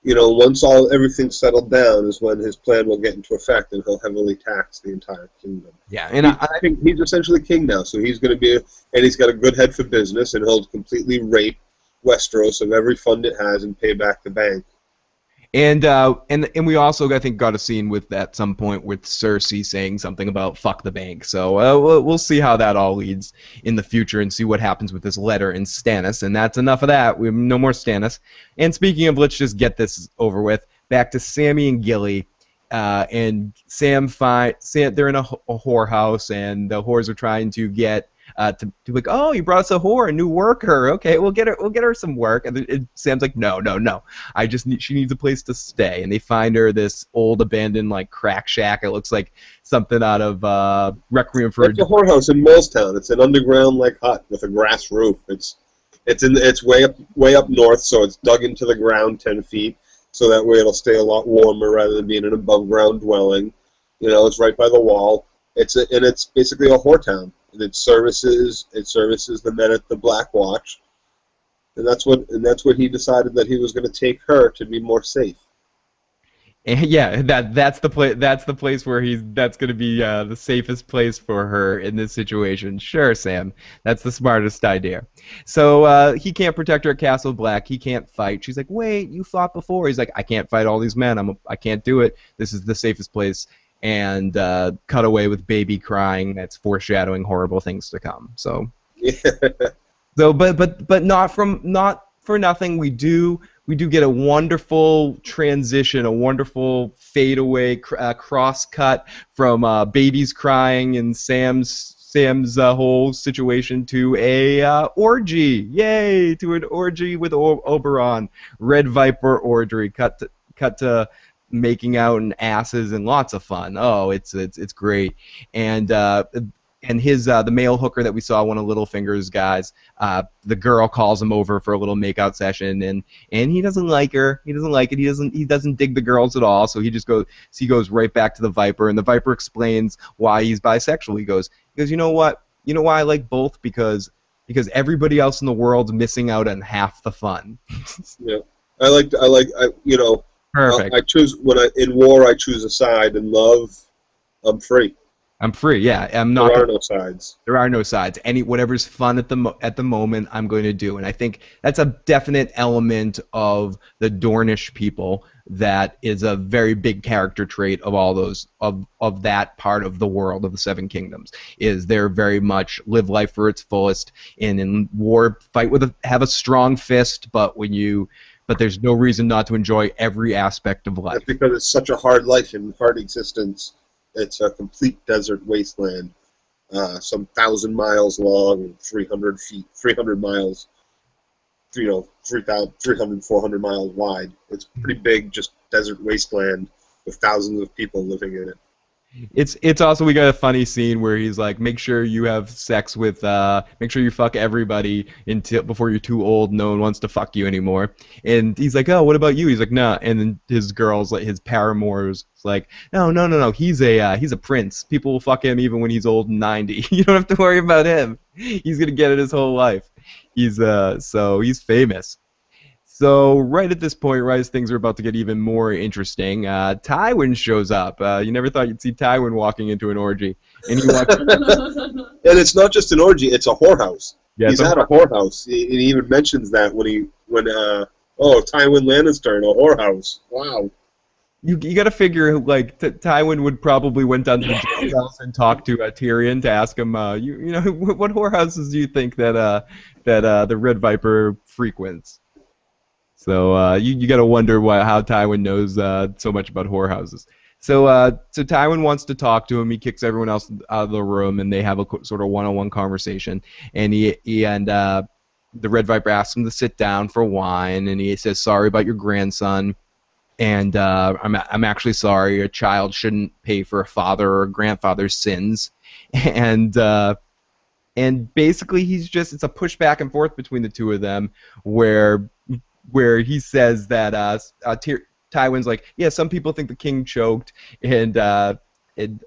B: Once everything's settled down is when his plan will get into effect, and he'll heavily tax the entire kingdom.
A: Yeah, and
B: I think he's essentially king now, so he's going to be, and he's got a good head for business, and he'll completely rape Westeros of every fund it has and pay back the bank.
A: And we also, I think, got a scene with at some point with Cersei saying something about "fuck the bank." So we'll see how that all leads in the future and see what happens with this letter in Stannis. And that's enough of that. We have no more Stannis. And speaking of, let's just get this over with. Back to Sammy and Gilly. And Sam, they're in a whorehouse, and the whores are trying to get to like, "Oh, you brought us a whore, a new worker. Okay, we'll get her some work." And Sam's like, "No. She needs a place to stay." And they find her this old abandoned like crack shack. It looks like something out of Requiem for.
B: It's a whorehouse in Molestown. It's an underground like hut with a grass roof. It's way up north, so it's dug into the ground 10 feet, so that way it'll stay a lot warmer rather than being an above ground dwelling. It's right by the wall. It's basically a whore town. It services the men at the Black Watch, and that's what he decided that he was going to take her to be more safe.
A: And yeah, that's the place. That's the place where that's going to be the safest place for her in this situation. Sure, Sam, that's the smartest idea. So he can't protect her at Castle Black. He can't fight. She's like, "Wait, you fought before." He's like, "I can't fight all these men. I can't do it. This is the safest place." And cut away with baby crying. That's foreshadowing horrible things to come. So,
B: yeah.
A: So, but not for nothing. We do get a wonderful transition, a wonderful fadeaway cross cut from babies crying and Sam's whole situation to a orgy. Yay! To an orgy with Oberon. Red Viper orgy. Cut to making out and asses and lots of fun. Oh, it's great. And his the male hooker that we saw, one of Littlefinger's guys, the girl calls him over for a little makeout session, and he doesn't like her. He doesn't like it. He doesn't dig the girls at all. So he goes right back to the Viper, and the Viper explains why he's bisexual. He goes, "You know what? You know why I like both? Because everybody else in the world's missing out on half the fun."
B: Yeah, I
A: Perfect.
B: I choose in war. I choose a side. In love, I'm free.
A: I'm free. Yeah, I'm not.
B: There are no sides.
A: There are no sides. Whatever's fun at the moment, I'm going to do, and I think that's a definite element of the Dornish people. That is a very big character trait of all those of that part of the world of the Seven Kingdoms. Is they're very much live life for its fullest, and in war have a strong fist, but there's no reason not to enjoy every aspect of life.
B: That's because it's such a hard life and hard existence. It's a complete desert wasteland, some 1,000 miles long and 300 miles, 300, 400 miles wide. It's pretty big, just desert wasteland with thousands of people living in it.
A: It's also, we got a funny scene where he's like, make sure you have sex with, make sure you fuck everybody before you're too old, no one wants to fuck you anymore. And he's like, "Oh, what about you?" He's like, "Nah." And then his girls, like his paramours, like, No. He's a prince. People will fuck him even when he's old and 90. You don't have to worry about him. He's gonna get it his whole life. He's famous. So right at this point, right as things are about to get even more interesting, Tywin shows up. You never thought you'd see Tywin walking into an orgy, and he walks.
B: And it's not just an orgy; it's a whorehouse. Yeah, he's at a whorehouse. He even mentions that when Tywin Lannister in a whorehouse. Wow.
A: You got to figure like Tywin would probably went down to the jailhouse and talked to Tyrion to ask him, what whorehouses do you think that the Red Viper frequents? So you got to wonder how Tywin knows so much about whorehouses. So Tywin wants to talk to him. He kicks everyone else out of the room, and they have a sort of one-on-one conversation. And the Red Viper asks him to sit down for wine, and he says, "Sorry about your grandson, and I'm actually sorry. A child shouldn't pay for a father or a grandfather's sins." And basically it's a push back and forth between the two of them, where he says that Tywin's like, yeah, some people think the king choked, and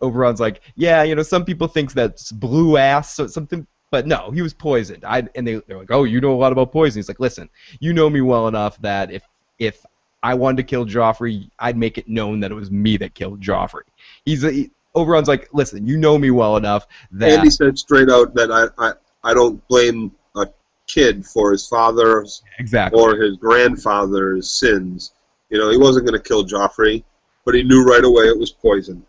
A: Oberon's like, yeah, some people think that's blue ass, so something, but no, he was poisoned. And they're like, oh, you know a lot about poison. He's like, listen, you know me well enough that if I wanted to kill Joffrey, I'd make it known that it was me that killed Joffrey. Oberon's like, listen, you know me well enough that...
B: And he said straight out that I don't blame a kid for his father's or his grandfather's sins. He wasn't going to kill Joffrey, but he knew right away it was poison.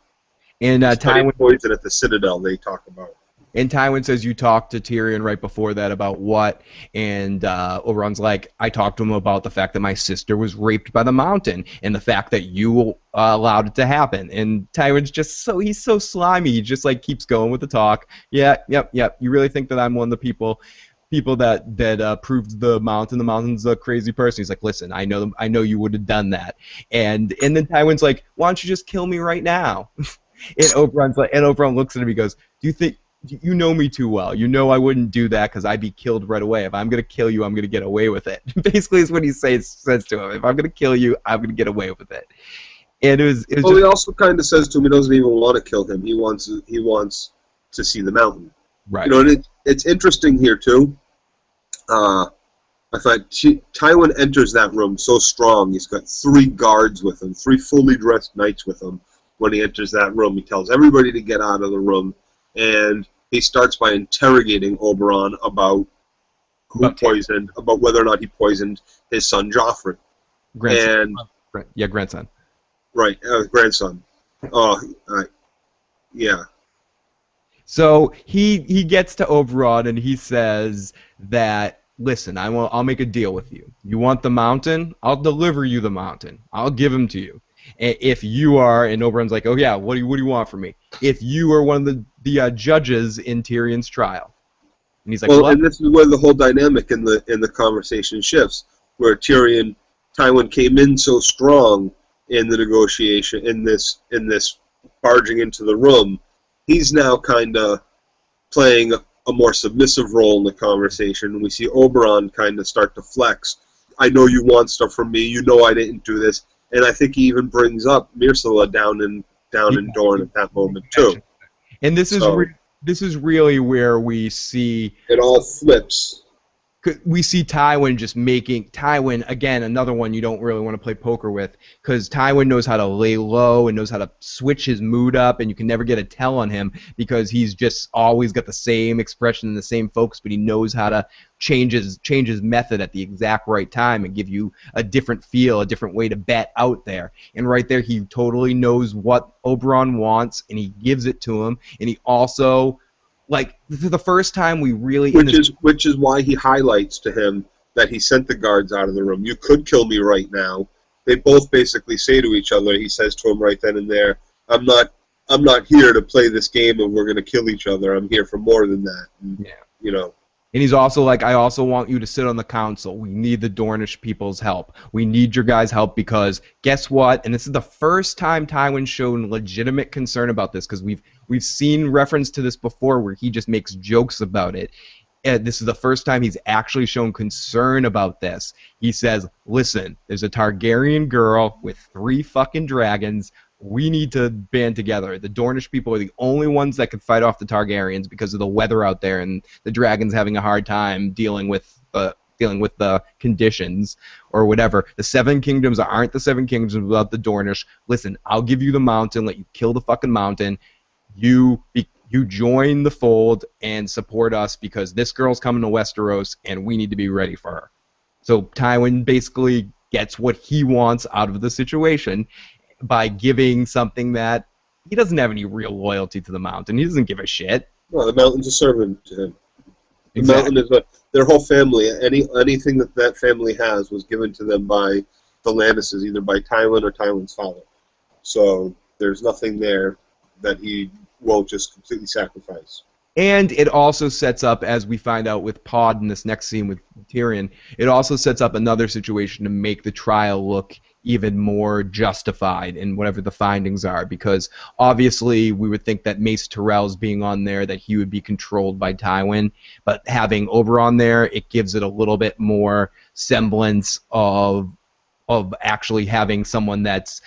A: And Tywin...
B: poison at the Citadel they talk about.
A: And Tywin says you talked to Tyrion right before that about what? And Oberon's like, I talked to him about the fact that my sister was raped by the Mountain and the fact that you allowed it to happen. And Tywin's just he's so slimy. He just like keeps going with the talk. Yeah, yep. You really think that I'm one of the people that proved the Mountain? The Mountain's a crazy person. He's like, listen, I know you would have done that. And then Tywin's like, why don't you just kill me right now? And Oberon looks at him. He goes, do you think? You know me too well. You know I wouldn't do that because I'd be killed right away. If I'm going to kill you, I'm going to get away with it. Basically is what he says to him. If I'm going to kill you, I'm going to get away with it. And
B: he also kind of says to him he doesn't even want to kill him. He wants to see the Mountain.
A: Right.
B: And it's interesting here, too. I thought Tywin enters that room so strong. He's got 3 guards with him, 3 fully dressed knights with him. When he enters that room, he tells everybody to get out of the room. And he starts by interrogating Oberon about about whether or not he poisoned his son Joffrey.
A: Grandson. Grandson.
B: Right, grandson. Yeah.
A: So he gets to Oberon and he says that, listen, I'll make a deal with you. You want the Mountain? I'll deliver you the Mountain. I'll give him to you. If you are, and Oberon's like, oh yeah, what do you want from me? If you are one of the judges in Tyrion's trial, and he's like,
B: well,
A: what?
B: And this is where the whole dynamic in the conversation shifts, where Tywin came in so strong in the negotiation, in this barging into the room, he's now kind of playing a more submissive role in the conversation, and we see Oberon kind of start to flex. I know you want stuff from me. You know I didn't do this. And I think he even brings up Myrcella down in Dorne at that moment too.
A: And this is really where we see
B: it all flips.
A: We see Tywin just making Tywin again, another one you don't really want to play poker with, because Tywin knows how to lay low and knows how to switch his mood up, and you can never get a tell on him because he's just always got the same expression and the same focus, but he knows how to change his method at the exact right time and give you a different feel, a different way to bet out there. And right there, he totally knows what Oberon wants, and he gives it to him, and he also. Like, for the first time we really...
B: Which is why he highlights to him that he sent the guards out of the room. You could kill me right now. They both basically say to each other, he says to him right then and there, I'm not here to play this game and we're going to kill each other. I'm here for more than that. And,
A: And he's also like, I also want you to sit on the council. We need the Dornish people's help. We need your guys' help because guess what? And this is the first time Tywin's shown legitimate concern about this because we've seen reference to this before where he just makes jokes about it. And this is the first time he's actually shown concern about this. He says, listen, there's a Targaryen girl with 3 fucking dragons. We need to band together. The Dornish people are the only ones that can fight off the Targaryens because of the weather out there, and the dragons having a hard time dealing with the conditions or whatever. The 7 kingdoms aren't the 7 kingdoms without the Dornish. Listen, I'll give you the Mountain. Let you kill the fucking Mountain. You join the fold and support us because this girl's coming to Westeros, and we need to be ready for her. So Tywin basically gets what he wants out of the situation by giving something that he doesn't have any real loyalty to the Mountain. He doesn't give a shit.
B: No, the Mountain's a servant to him. The
A: Exactly.
B: Mountain is their whole family. Anything that family has was given to them by the Lannises, either by Tywin or Tywin's father. So there's nothing there that he won't just completely sacrifice.
A: And it also sets up, as we find out with Pod in this next scene with Tyrion, it also sets up another situation to make the trial look even more justified in whatever the findings are, because obviously we would think that Mace Tyrell's being on there, that he would be controlled by Tywin, but having Oberon there, it gives it a little bit more semblance of actually having someone that's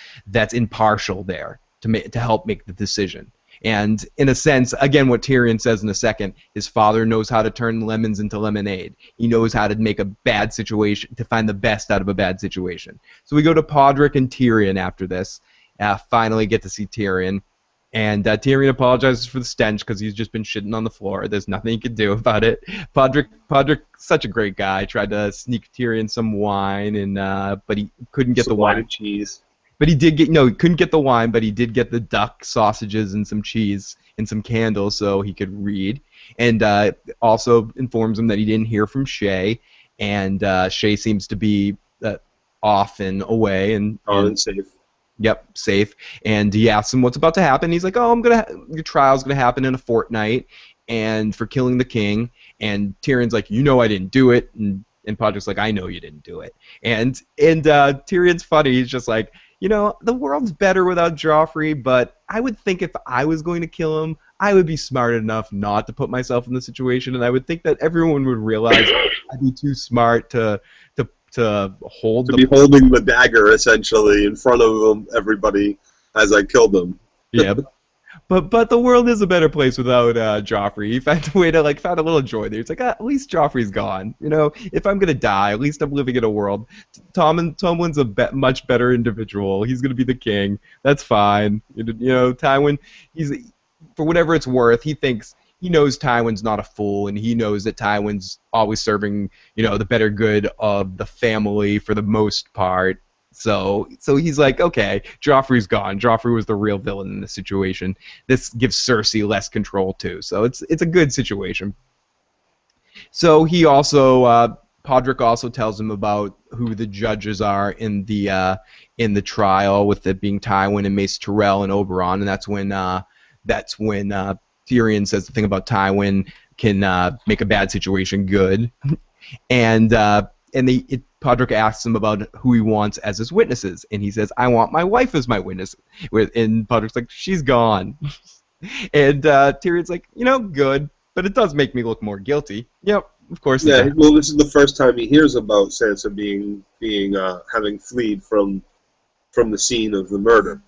A: impartial there to help make the decision. And in a sense, again, what Tyrion says in a second, his father knows how to turn lemons into lemonade. He knows how to make a bad situation, to find the best out of a bad situation. So we go to Podrick and Tyrion after this. Finally get to see Tyrion. And Tyrion apologizes for the stench because he's just been shitting on the floor. There's nothing he could do about it. Podrick, such a great guy, tried to sneak Tyrion some wine, but he couldn't get the wine
B: and cheese.
A: But he did get, he couldn't get the wine, but he did get the duck sausages and some cheese and some candles so he could read. And also informs him that he didn't hear from Shay, and Shay seems to be off and away and
B: safe.
A: Yep, safe. And he asks him what's about to happen. He's like, "Oh, your trial's gonna happen in a fortnight, and for killing the king." And Tyrion's like, "I didn't do it." And Podrick's like, "I know you didn't do it." And Tyrion's funny. He's just like, the world's better without Joffrey, but I would think if I was going to kill him, I would be smart enough not to put myself in the situation, and I would think that everyone would realize I'd be too smart to be
B: holding the dagger essentially in front of everybody as I killed them.
A: Yeah, but the world is a better place without Joffrey. He found a way to found a little joy there. It's like at least Joffrey's gone. If I'm gonna die, at least I'm living in a world. Tommen's a much better individual. He's gonna be the king. That's fine. Tywin. He's, for whatever it's worth, he knows Tywin's not a fool, and he knows that Tywin's always serving, the better good of the family for the most part. So he's like, okay, Joffrey's gone. Joffrey was the real villain in this situation. This gives Cersei less control too. So it's a good situation. So he also Podrick also tells him about who the judges are in the trial, with it being Tywin and Mace Tyrell and Oberyn, and that's when Tyrion says the thing about Tywin can make a bad situation good, and Podrick asks him about who he wants as his witnesses, and he says, "I want my wife as my witness." And Podrick's like, "She's gone," and Tyrion's like, "Good, but it does make me look more guilty." Yep, of course.
B: Yeah, well, this is the first time he hears about Sansa being having fled from the scene of the murder.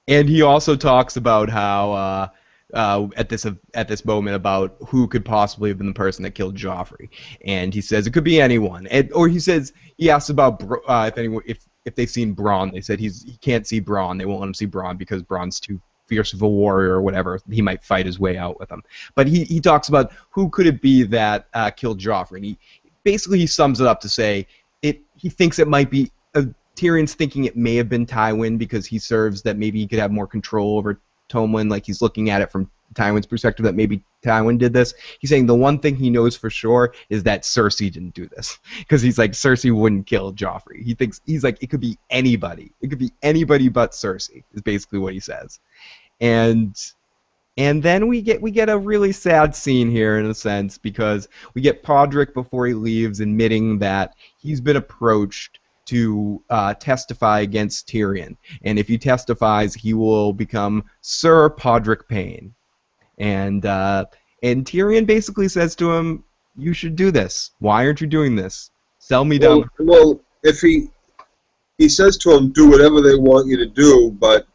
A: And he also talks about how at this moment about who could possibly have been the person that killed Joffrey, and he says it could be anyone, or he asks about if they've seen Bronn. They said he can't see Bronn. They won't let him see Bronn because Bronn's too fierce of a warrior or whatever. He might fight his way out with him. But he talks about who could it be that killed Joffrey, and he sums it up to say he thinks it might be Tyrion's thinking it may have been Tywin because he serves that maybe he could have more control over Tomlin, like he's looking at it from Tywin's perspective that maybe Tywin did this. He's saying the one thing he knows for sure is that Cersei didn't do this, because he's like, Cersei wouldn't kill Joffrey. He's like, it could be anybody. It could be anybody but Cersei, is basically what he says. And then we get a really sad scene here in a sense, because we get Podrick before he leaves admitting that he's been approached to testify against Tyrion, and if he testifies, he will become Sir Podrick Payne. And Tyrion basically says to him, "You should do this. Why aren't you doing this? Sell me down."
B: Well, if he says to him, "Do whatever they want you to do," but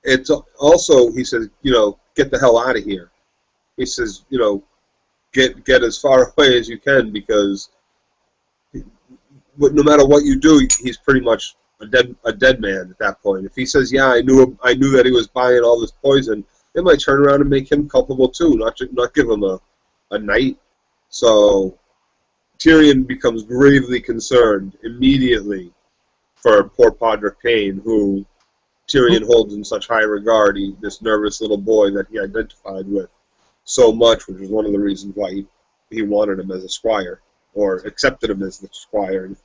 B: it's also, he says, get the hell out of here. He says, get as far away as you can, because no matter what you do, he's pretty much a dead man at that point. If he says, "Yeah, I knew that he was buying all this poison," they might turn around and make him culpable too, not give him a night. So Tyrion becomes gravely concerned immediately for poor Podrick Payne, who Tyrion holds in such high regard. This nervous little boy that he identified with so much, which was one of the reasons why he wanted him as a squire, or accepted him as the squire and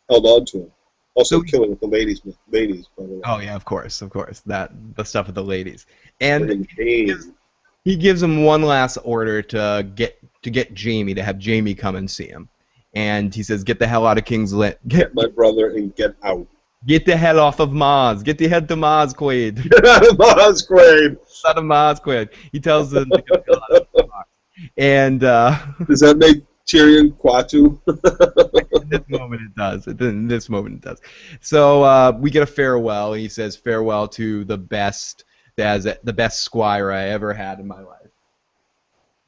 B: held on to him. Also killing with the ladies, by the way.
A: Oh yeah, of course, the stuff with the ladies. And he gives him one last order to get Jaime, to have Jaime come and see him. And he says, "Get the hell out of King's Landing.
B: Get my brother and get out.
A: Get the hell off of Maz. Get the head to Maz Quaid.
B: Get out of Maz Quaid.
A: Out of Maz Quaid." He tells them to get the hell out of Maz. And
B: does that make Tyrion Quatu.
A: In this moment it does. In this moment it does. So we get a farewell, and he says farewell to the best squire I ever had in my life.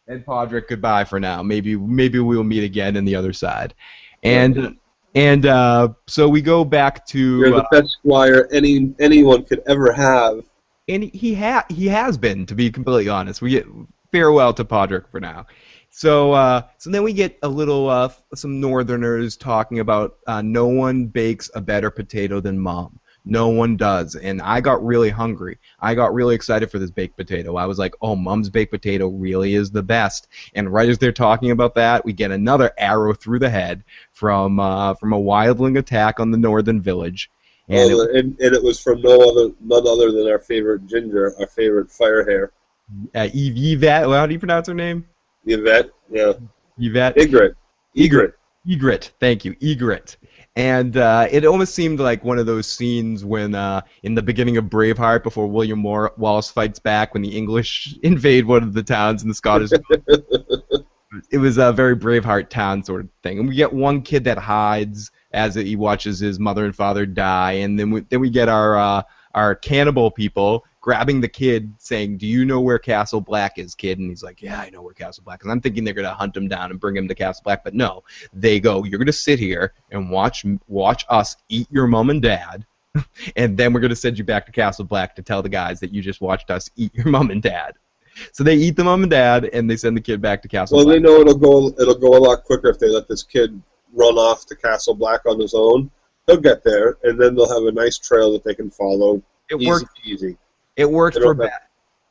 A: And Podrick, goodbye for now. Maybe we'll meet again in the other side. And so we go back to.
B: You're the best squire anyone could ever have.
A: And he has been, to be completely honest. We get farewell to Podrick for now. So then we get a little some Northerners talking about no one bakes a better potato than Mom. No one does. And I got really hungry. I got really excited for this baked potato. I was like, oh, Mom's baked potato really is the best. And right as they're talking about that, we get another arrow through the head from a wildling attack on the northern village. And,
B: it was from none other than our favorite Ginger, our favorite Firehair.
A: Yvette, how do you pronounce her name?
B: Yvette, yeah.
A: Yvette?
B: Egret.
A: Thank you, Egret. And it almost seemed like one of those scenes when, in the beginning of Braveheart, before William Wallace fights back, when the English invade one of the towns in the Scottish. It was a very Braveheart town sort of thing. And we get one kid that hides as he watches his mother and father die, and then we get our cannibal people grabbing the kid, saying, "Do you know where Castle Black is, kid?" And he's like, "Yeah, I know where Castle Black is." And I'm thinking they're gonna hunt him down and bring him to Castle Black, but no, they go, "You're gonna sit here and watch us eat your mom and dad, and then we're gonna send you back to Castle Black to tell the guys that you just watched us eat your mom and dad." So they eat the mom and dad, and they send the kid back to Castle Black.
B: Well, they know it'll go a lot quicker if they let this kid run off to Castle Black on his own. He'll get there, and then they'll have a nice trail that they can follow. Easy.
A: It worked for Batman.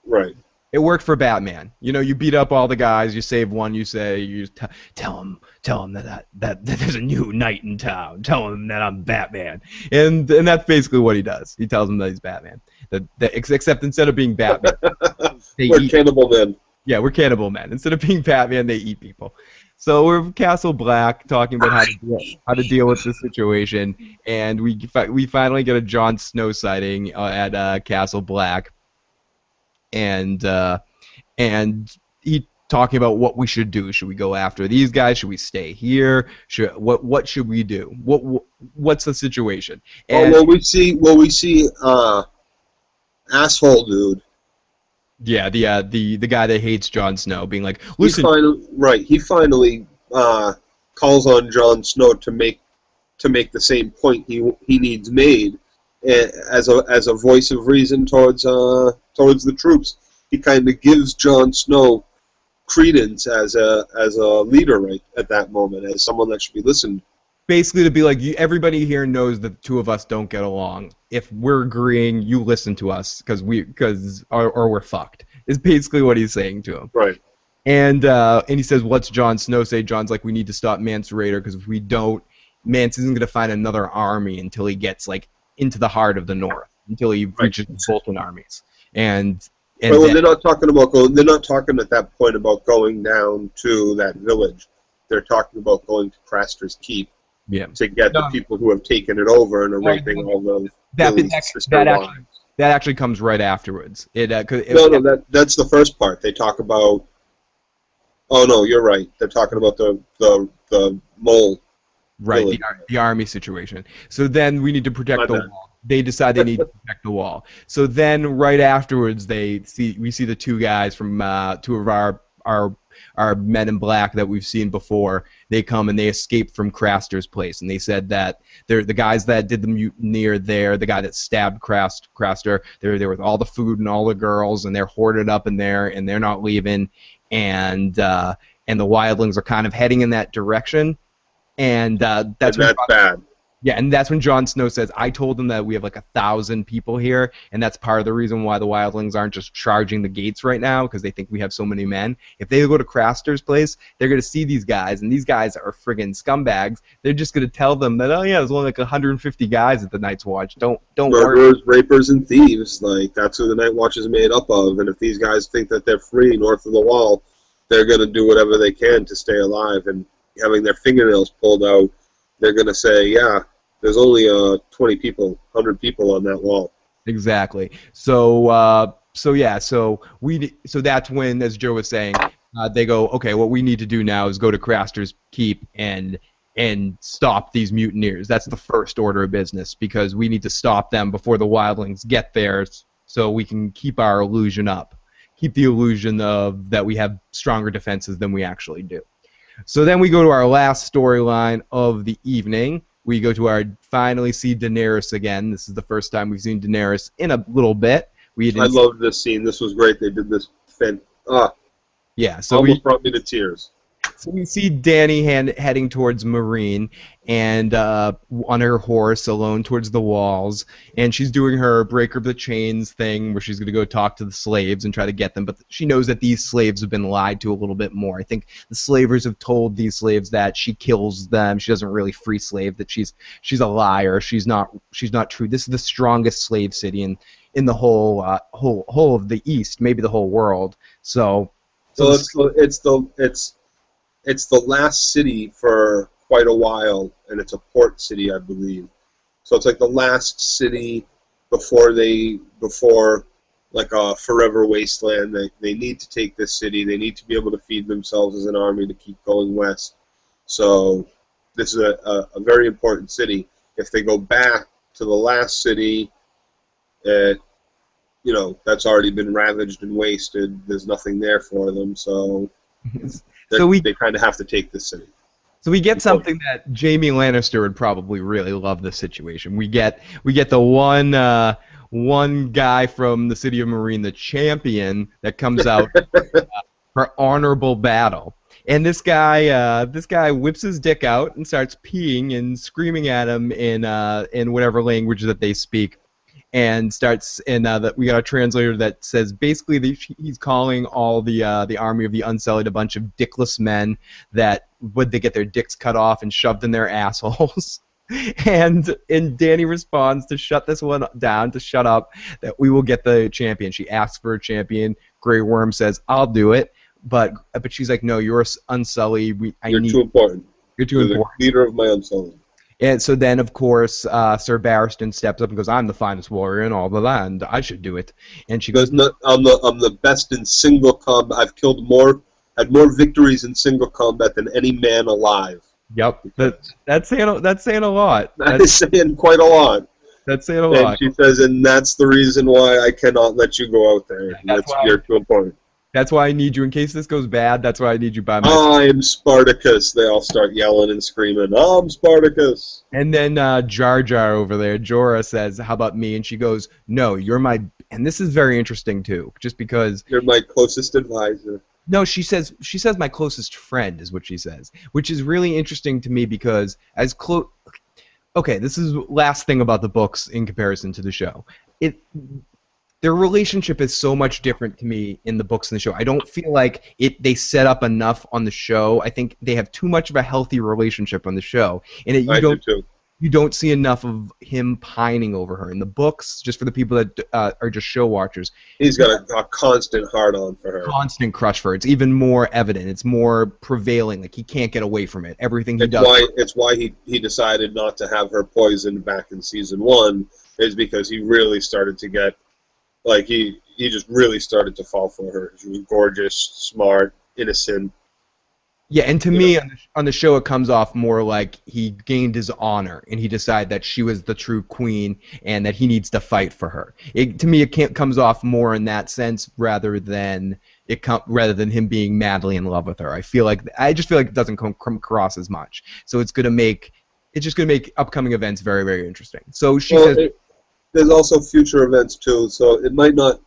B: Right.
A: It worked for Batman. You know, you beat up all the guys, you save one, you tell him that there's a new knight in town. Tell him that I'm Batman, and that's basically what he does. He tells him that he's Batman. Except instead of being Batman,
B: we're cannibal men.
A: Yeah, we're cannibal men. Instead of being Batman, they eat people. So we're in Castle Black talking about how to deal with the situation, and we finally get a Jon Snow sighting at Castle Black, and he talking about what we should do. Should we go after these guys? Should we stay here? What should we do? What's the situation? And,
B: we see asshole dude.
A: Yeah, the guy that hates Jon Snow being like, listen.
B: He finally calls on Jon Snow to make the same point he needs made as a voice of reason towards the troops. He kind of gives Jon Snow credence as a leader right at that moment, as someone that should be listened.
A: Basically, to be like, everybody here knows that the two of us don't get along. If we're agreeing, you listen to us, or we're fucked. Is basically what he's saying to him.
B: Right.
A: And he says, "What's Jon Snow say?" Jon's like, "We need to stop Mance Rayder, because if we don't, Mance isn't going to find another army until he gets into the heart of the North, until he reaches the Bolton armies." And
B: they're not talking at that point about going down to that village. They're talking about going to Craster's Keep.
A: Yeah.
B: To get the people who have taken it over and are raping all the
A: that actually comes right afterwards.
B: That's the first part. They talk about. Oh no, you're right. They're talking about the mole.
A: Right, the army situation. So then we need to protect the wall. They decide they need to protect the wall. So then right afterwards, we see the two guys from two of our men in black that we've seen before. They come and they escape from Craster's place, and they said that they're the guys that did the mutiny are there. The guy that stabbed Craster, they're there with all the food and all the girls, and they're hoarded up in there, and they're not leaving. And the wildlings are kind of heading in that direction, and that's
B: bad.
A: Yeah, and that's when Jon Snow says, "I told them that we have 1,000 people here, and that's part of the reason why the wildlings aren't just charging the gates right now, because they think we have so many men. If they go to Craster's place, they're going to see these guys, and these guys are friggin' scumbags. They're just going to tell them that, oh yeah, there's only 150 guys at the Night's Watch. Don't
B: Murderers, rapers, and thieves. That's who the Night Watch is made up of. And if these guys think that they're free north of the wall, they're going to do whatever they can to stay alive. And having their fingernails pulled out, they're going to say, yeah, there's only 20 people, 100 people on that wall."
A: Exactly. So that's when, as Joe was saying, they go, okay, what we need to do now is go to Craster's Keep and stop these mutineers. That's the first order of business, because we need to stop them before the wildlings get there, so we can keep our illusion up. Keep the illusion of that we have stronger defenses than we actually do. So then we go to our last storyline of the evening. We go to finally see Daenerys again. This is the first time we've seen Daenerys in a little bit.
B: I loved this scene. This was great. They did this
A: yeah, so
B: almost brought me to tears.
A: So we see Dany heading towards Meereen, and on her horse, alone towards the walls, and she's doing her breaker of the chains thing, where she's going to go talk to the slaves and try to get them, but she knows that these slaves have been lied to a little bit more. I think the slavers have told these slaves that she kills them. She doesn't really free slave, that she's a liar. She's not true. This is the strongest slave city in the whole of the East, maybe the whole world. So
B: it's the last city for quite a while, and it's a port city, I believe. So it's like the last city before like a forever wasteland. They need to take this city. They need to be able to feed themselves as an army to keep going west. So this is a very important city. If they go back to the last city, that's already been ravaged and wasted. There's nothing there for them, so they kind of have to take this city.
A: So we get something that Jaime Lannister would probably really love this situation. We get the one guy from the city of Meereen, the champion, that comes out for honorable battle. And this guy whips his dick out and starts peeing and screaming at him in whatever language that they speak. And that we got a translator that says basically that he's calling all the army of the Unsullied a bunch of dickless men that would they get their dicks cut off and shoved in their assholes. and Dany responds to shut this one down, to shut up, that we will get the champion. She asks for a champion. Grey Worm says, "I'll do it," but she's like, "No, you're Unsullied.
B: You're too important.
A: You're too important.
B: The leader of my Unsullied."
A: And so then, of course, Sir Barristan steps up and goes, "I'm the finest warrior in all the land. I should do it." And she goes,
B: "I'm the best in single combat. I've had more victories in single combat than any man alive."
A: Yep, that's saying a lot.
B: That's saying quite a lot.
A: That's saying a lot.
B: And she says, "And that's the reason why I cannot let you go out there. You're too important.
A: That's why I need you in case this goes bad. That's why I need you by my
B: side. I'm Spartacus." They all start yelling and screaming, "I'm Spartacus."
A: And then Jar Jar over there, Jorah, says, "How about me?" And she goes, "No, you're my." And this is very interesting too, just because
B: you're my closest advisor.
A: No, she says my closest friend is what she says, which is really interesting to me because as close. Okay, this is last thing about the books in comparison to the show. Their relationship is so much different to me in the books and the show. I don't feel like they set up enough on the show. I think they have too much of a healthy relationship on the show, and you don't see enough of him pining over her in the books. Just for the people that are just show watchers,
B: he's got a constant hard-on for her,
A: constant crush for her. It's even more evident. It's more prevailing. Like he can't get away from it. Everything he does.
B: It's why he decided not to have her poisoned back in season 1, is because he really started to get. Like, he just really started to fall for her. She was gorgeous, smart, innocent.
A: Yeah, and to me, on the show, it comes off more like he gained his honor, and he decided that she was the true queen, and that he needs to fight for her. To me, it comes off more in that sense, rather than him being madly in love with her. I just feel like it doesn't come across as much. So it's just gonna make upcoming events very, very interesting. So she says.
B: There's also future events too, so it might not.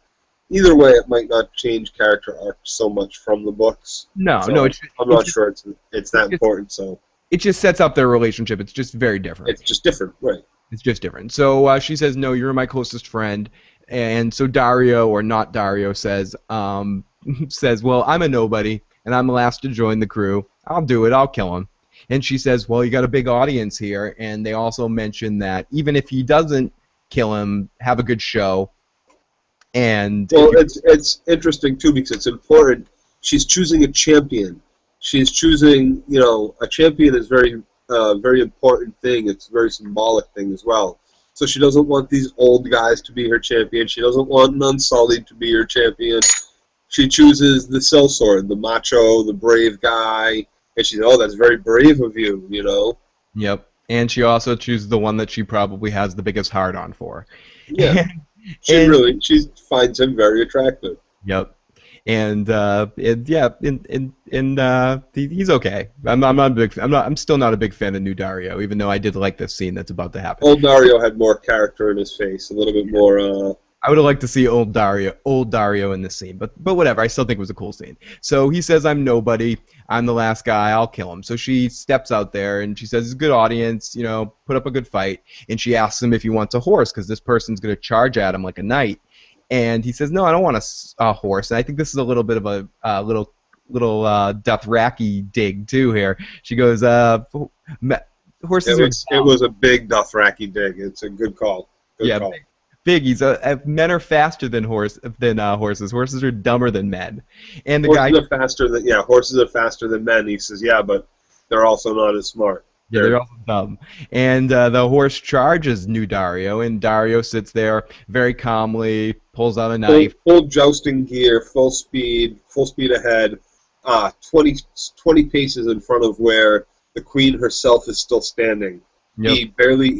B: Either way, it might not change character arc so much from the books.
A: No.
B: I'm not sure it's that important. So
A: it just sets up their relationship. It's just very different.
B: It's just different, right?
A: It's just different. So she says, "No, you're my closest friend," and so Dario, or not Dario, says, "Well, I'm a nobody, and I'm last to join the crew. I'll do it. I'll kill him." And she says, "Well, you got a big audience here," and they also mention that even if he doesn't kill him, have a good show. And
B: it's interesting too because it's important. She's choosing a champion. She's choosing, a champion is very important thing. It's a very symbolic thing as well. So she doesn't want these old guys to be her champion. She doesn't want an Unsullied to be her champion. she chooses the sellsword, the macho, the brave guy, and she's, oh, that's very brave of you, you know.
A: Yep. And she also chooses the one that she probably has the biggest heart on for.
B: Yeah. She finds him very attractive.
A: Yep. And he's okay. I'm still not a big fan of new Dario, even though I did like this scene that's about to happen.
B: Old Dario had more character in his face, a little bit more.
A: I would have liked to see old Dario in this scene, but whatever. I still think it was a cool scene. So he says, "I'm nobody. I'm the last guy. I'll kill him." So she steps out there and she says, "It's a good audience. You know, put up a good fight." And she asks him if he wants a horse because this person's going to charge at him like a knight. And he says, "No, I don't want a horse." And I think this is a little bit of a little Dothraki dig too here. She goes, "Horses
B: it was a big Dothraki dig. It's a good call. Good call.
A: Biggies. Men are faster than horses. Horses are dumber than men." And the
B: horses are faster than men. He says, "Yeah, but they're also not as smart."
A: Yeah, they're also dumb. And the horse charges new Dario, and Dario sits there very calmly, pulls out a knife.
B: Full jousting gear, full speed ahead, 20 paces in front of where the queen herself is still standing. Yep. He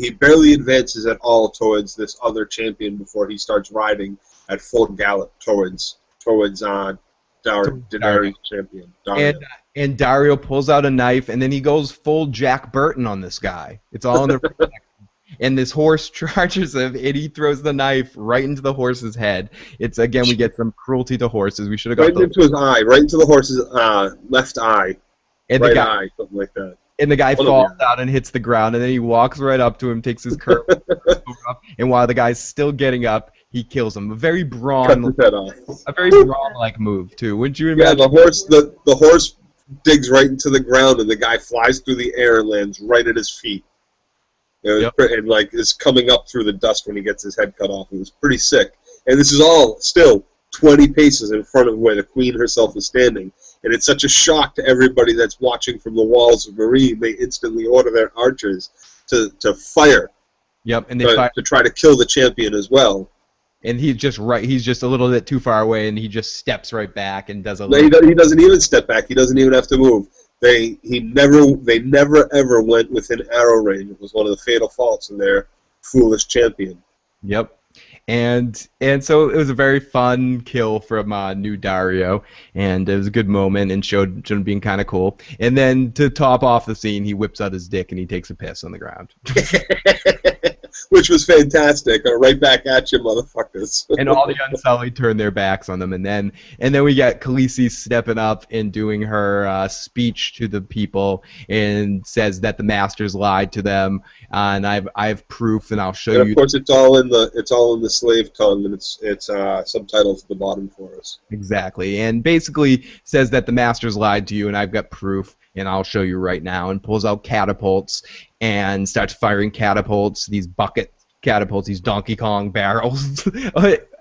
B: barely advances at all towards this other champion before he starts riding at full gallop towards Darius champion. Dario.
A: And Dario pulls out a knife, and then he goes full Jack Burton on this guy. It's all in the and this horse charges him, and he throws the knife right into the horse's head. It's again, we get some cruelty to horses. We should have got
B: right into his eye, right into the horse's left eye,
A: and
B: right eye, something like that.
A: And the guy falls out and hits the ground, and then he walks right up to him, takes his curve, and while the guy's still getting up, he kills him. A very Braun-like move too. Wouldn't you imagine?
B: Yeah, the horse digs right into the ground, and the guy flies through the air and lands right at his feet. And is coming up through the dust when he gets his head cut off. It was pretty sick. And this is all still 20 paces in front of where the queen herself is standing. And it's such a shock to everybody that's watching from the walls of Meereen. They instantly order their archers to fire.
A: Yep, and
B: to try to kill the champion as well.
A: And he's just a little bit too far away, and he just steps right back and does a.
B: He doesn't even step back. He doesn't even have to move. They never ever went within arrow range. It was one of the fatal faults of their foolish champion.
A: Yep. And so it was a very fun kill from new Dario, and it was a good moment and showed him being kind of cool. And then to top off the scene, he whips out his dick and he takes a piss on the ground.
B: Which was fantastic. Right back at you, motherfuckers.
A: And all the Unsullied turn their backs on them, and then we got Khaleesi stepping up and doing her speech to the people, and says that the Masters lied to them, and I have proof, and I'll show you.
B: Of course, it's all in the slave tongue, and it's subtitles at the bottom for us.
A: Exactly, and basically says that the Masters lied to you, and I've got proof, and I'll show you right now, and pulls out catapults and starts firing catapults, these bucket catapults, these Donkey Kong barrels,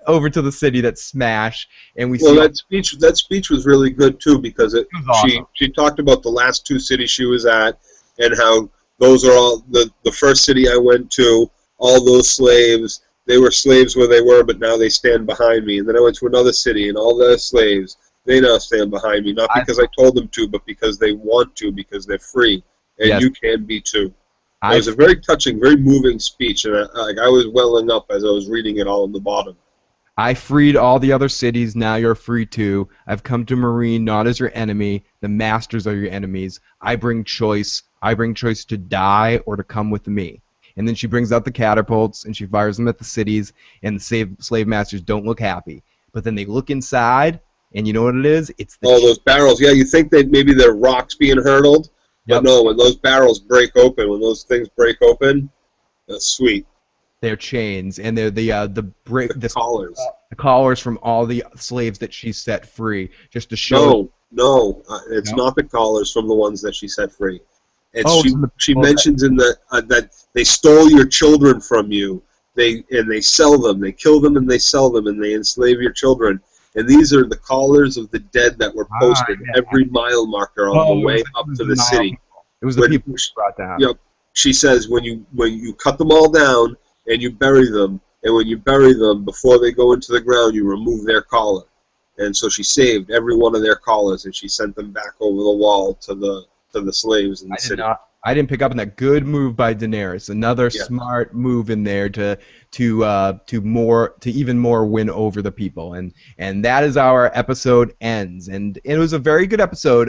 A: over to the city that smash, and we see.
B: That speech was really good too, because
A: awesome.
B: she talked about the last two cities she was at, and how those are all the first city I went to. All those slaves, they were slaves where they were, but now they stand behind me. And then I went to another city, and all the slaves, they now stand behind me, not because I told them to, but because they want to, because they're free, and
A: yes.
B: You can be too. It was a very touching, very moving speech, and I was welling up as I was reading it all in the bottom.
A: I freed all the other cities, now you're free too. I've come to Meereen not as your enemy, the Masters are your enemies. I bring choice to die or to come with me. And then she brings out the catapults, and she fires them at the cities, and the slave masters don't look happy. But then they look inside, and you know what it is? It's
B: those barrels. Yeah, you think that maybe they're rocks being hurled? Yep. But no, when those barrels break open, when those things break open, that's sweet.
A: They're chains, and they're the
B: collars.
A: The collars from all the slaves that she set free, just to show.
B: No, it's not the collars from the ones that she set free. She mentions in that they stole your children from you. They sell them. They kill them and they sell them, and they enslave your children. And these are the collars of the dead that were posted every mile marker on the way up to the city.
A: It was the people who brought down.
B: Yep. She says when you cut them all down and you bury them, and when you bury them before they go into the ground, you remove their collar. and so she saved every one of their collars and she sent them back over the wall to the slaves in the city.
A: I didn't pick up on that. Good move by Daenerys. Another smart move in there to even more win over the people. And that is our episode ends. And it was a very good episode.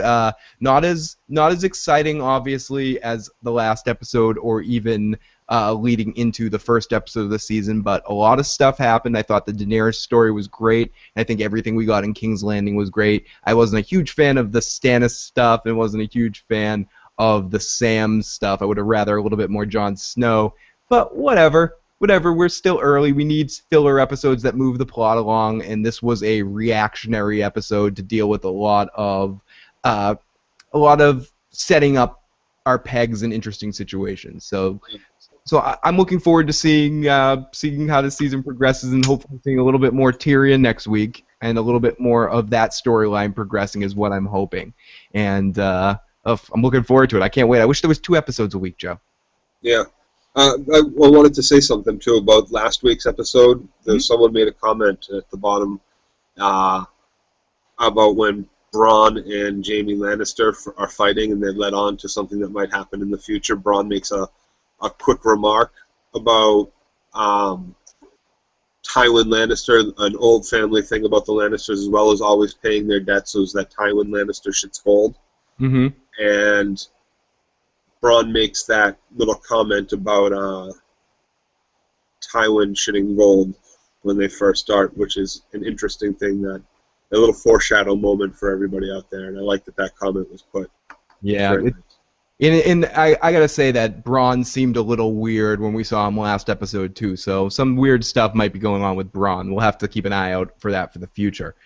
A: Not as exciting, obviously, as the last episode or even leading into the first episode of the season, but a lot of stuff happened. I thought the Daenerys story was great. I think everything we got in King's Landing was great. I wasn't a huge fan of the Stannis stuff and wasn't a huge fan of the Sam stuff. I would have rather a little bit more Jon Snow, but whatever, we're still early. We need filler episodes that move the plot along, and this was a reactionary episode to deal with a lot of setting up our pegs in interesting situations. So I'm looking forward to seeing how the season progresses, and hopefully seeing a little bit more Tyrion next week, and a little bit more of that storyline progressing is what I'm hoping. And I'm looking forward to it. I can't wait. I wish there was 2 episodes a week, Joe.
B: Yeah. I wanted to say something, too, about last week's episode. Someone made a comment at the bottom about when Bronn and Jaime Lannister are fighting, and they led on to something that might happen in the future. Bronn makes a quick remark about Tywin Lannister, an old family thing about the Lannisters, as well as always paying their debts, so that Tywin Lannister should scold.
A: Mm-hmm.
B: And Bronn makes that little comment about Tywin shitting gold when they first start, which is an interesting thing, a little foreshadow moment for everybody out there, and I like that comment was put.
A: Yeah. I gotta say that Bronn seemed a little weird when we saw him last episode too, so some weird stuff might be going on with Bronn. We'll have to keep an eye out for that for the future.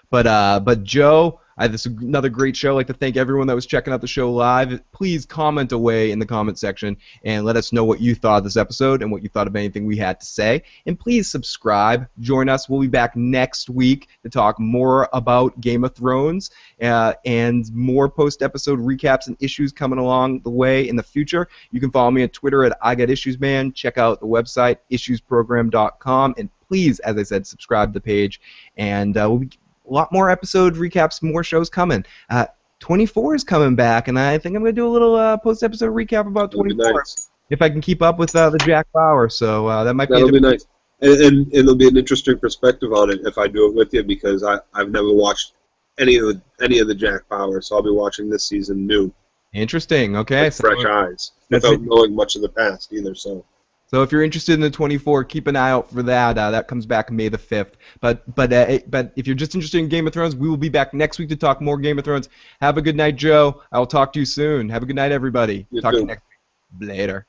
A: But Joe, this is another great show. I'd like to thank everyone that was checking out the show live. Please comment away in the comment section and let us know what you thought of this episode and what you thought of anything we had to say. And please subscribe. Join us. We'll be back next week to talk more about Game of Thrones and more post-episode recaps and issues coming along the way in the future. You can follow me on Twitter at IGotIssuesMan. Check out the website, issuesprogram.com. And please, as I said, subscribe to the page. And we'll be a lot more episode recaps, more shows coming. 24 is coming back, and I think I'm going to do a little post-episode recap about 24. Nice. If I can keep up with the Jack Bauer, so that'll
B: be nice. And it'll be an interesting perspective on it if I do it with you, because I've never watched any of the Jack Bauer, so I'll be watching this season new.
A: Interesting. Okay.
B: With fresh eyes, without knowing much of the past either.
A: So if you're interested in the 24, keep an eye out for that. That comes back May the 5th. But if you're just interested in Game of Thrones, we will be back next week to talk more Game of Thrones. Have a good night, Joe. I will talk to you soon. Have a good night, everybody.
B: You
A: talk
B: too.
A: to you next week. Later.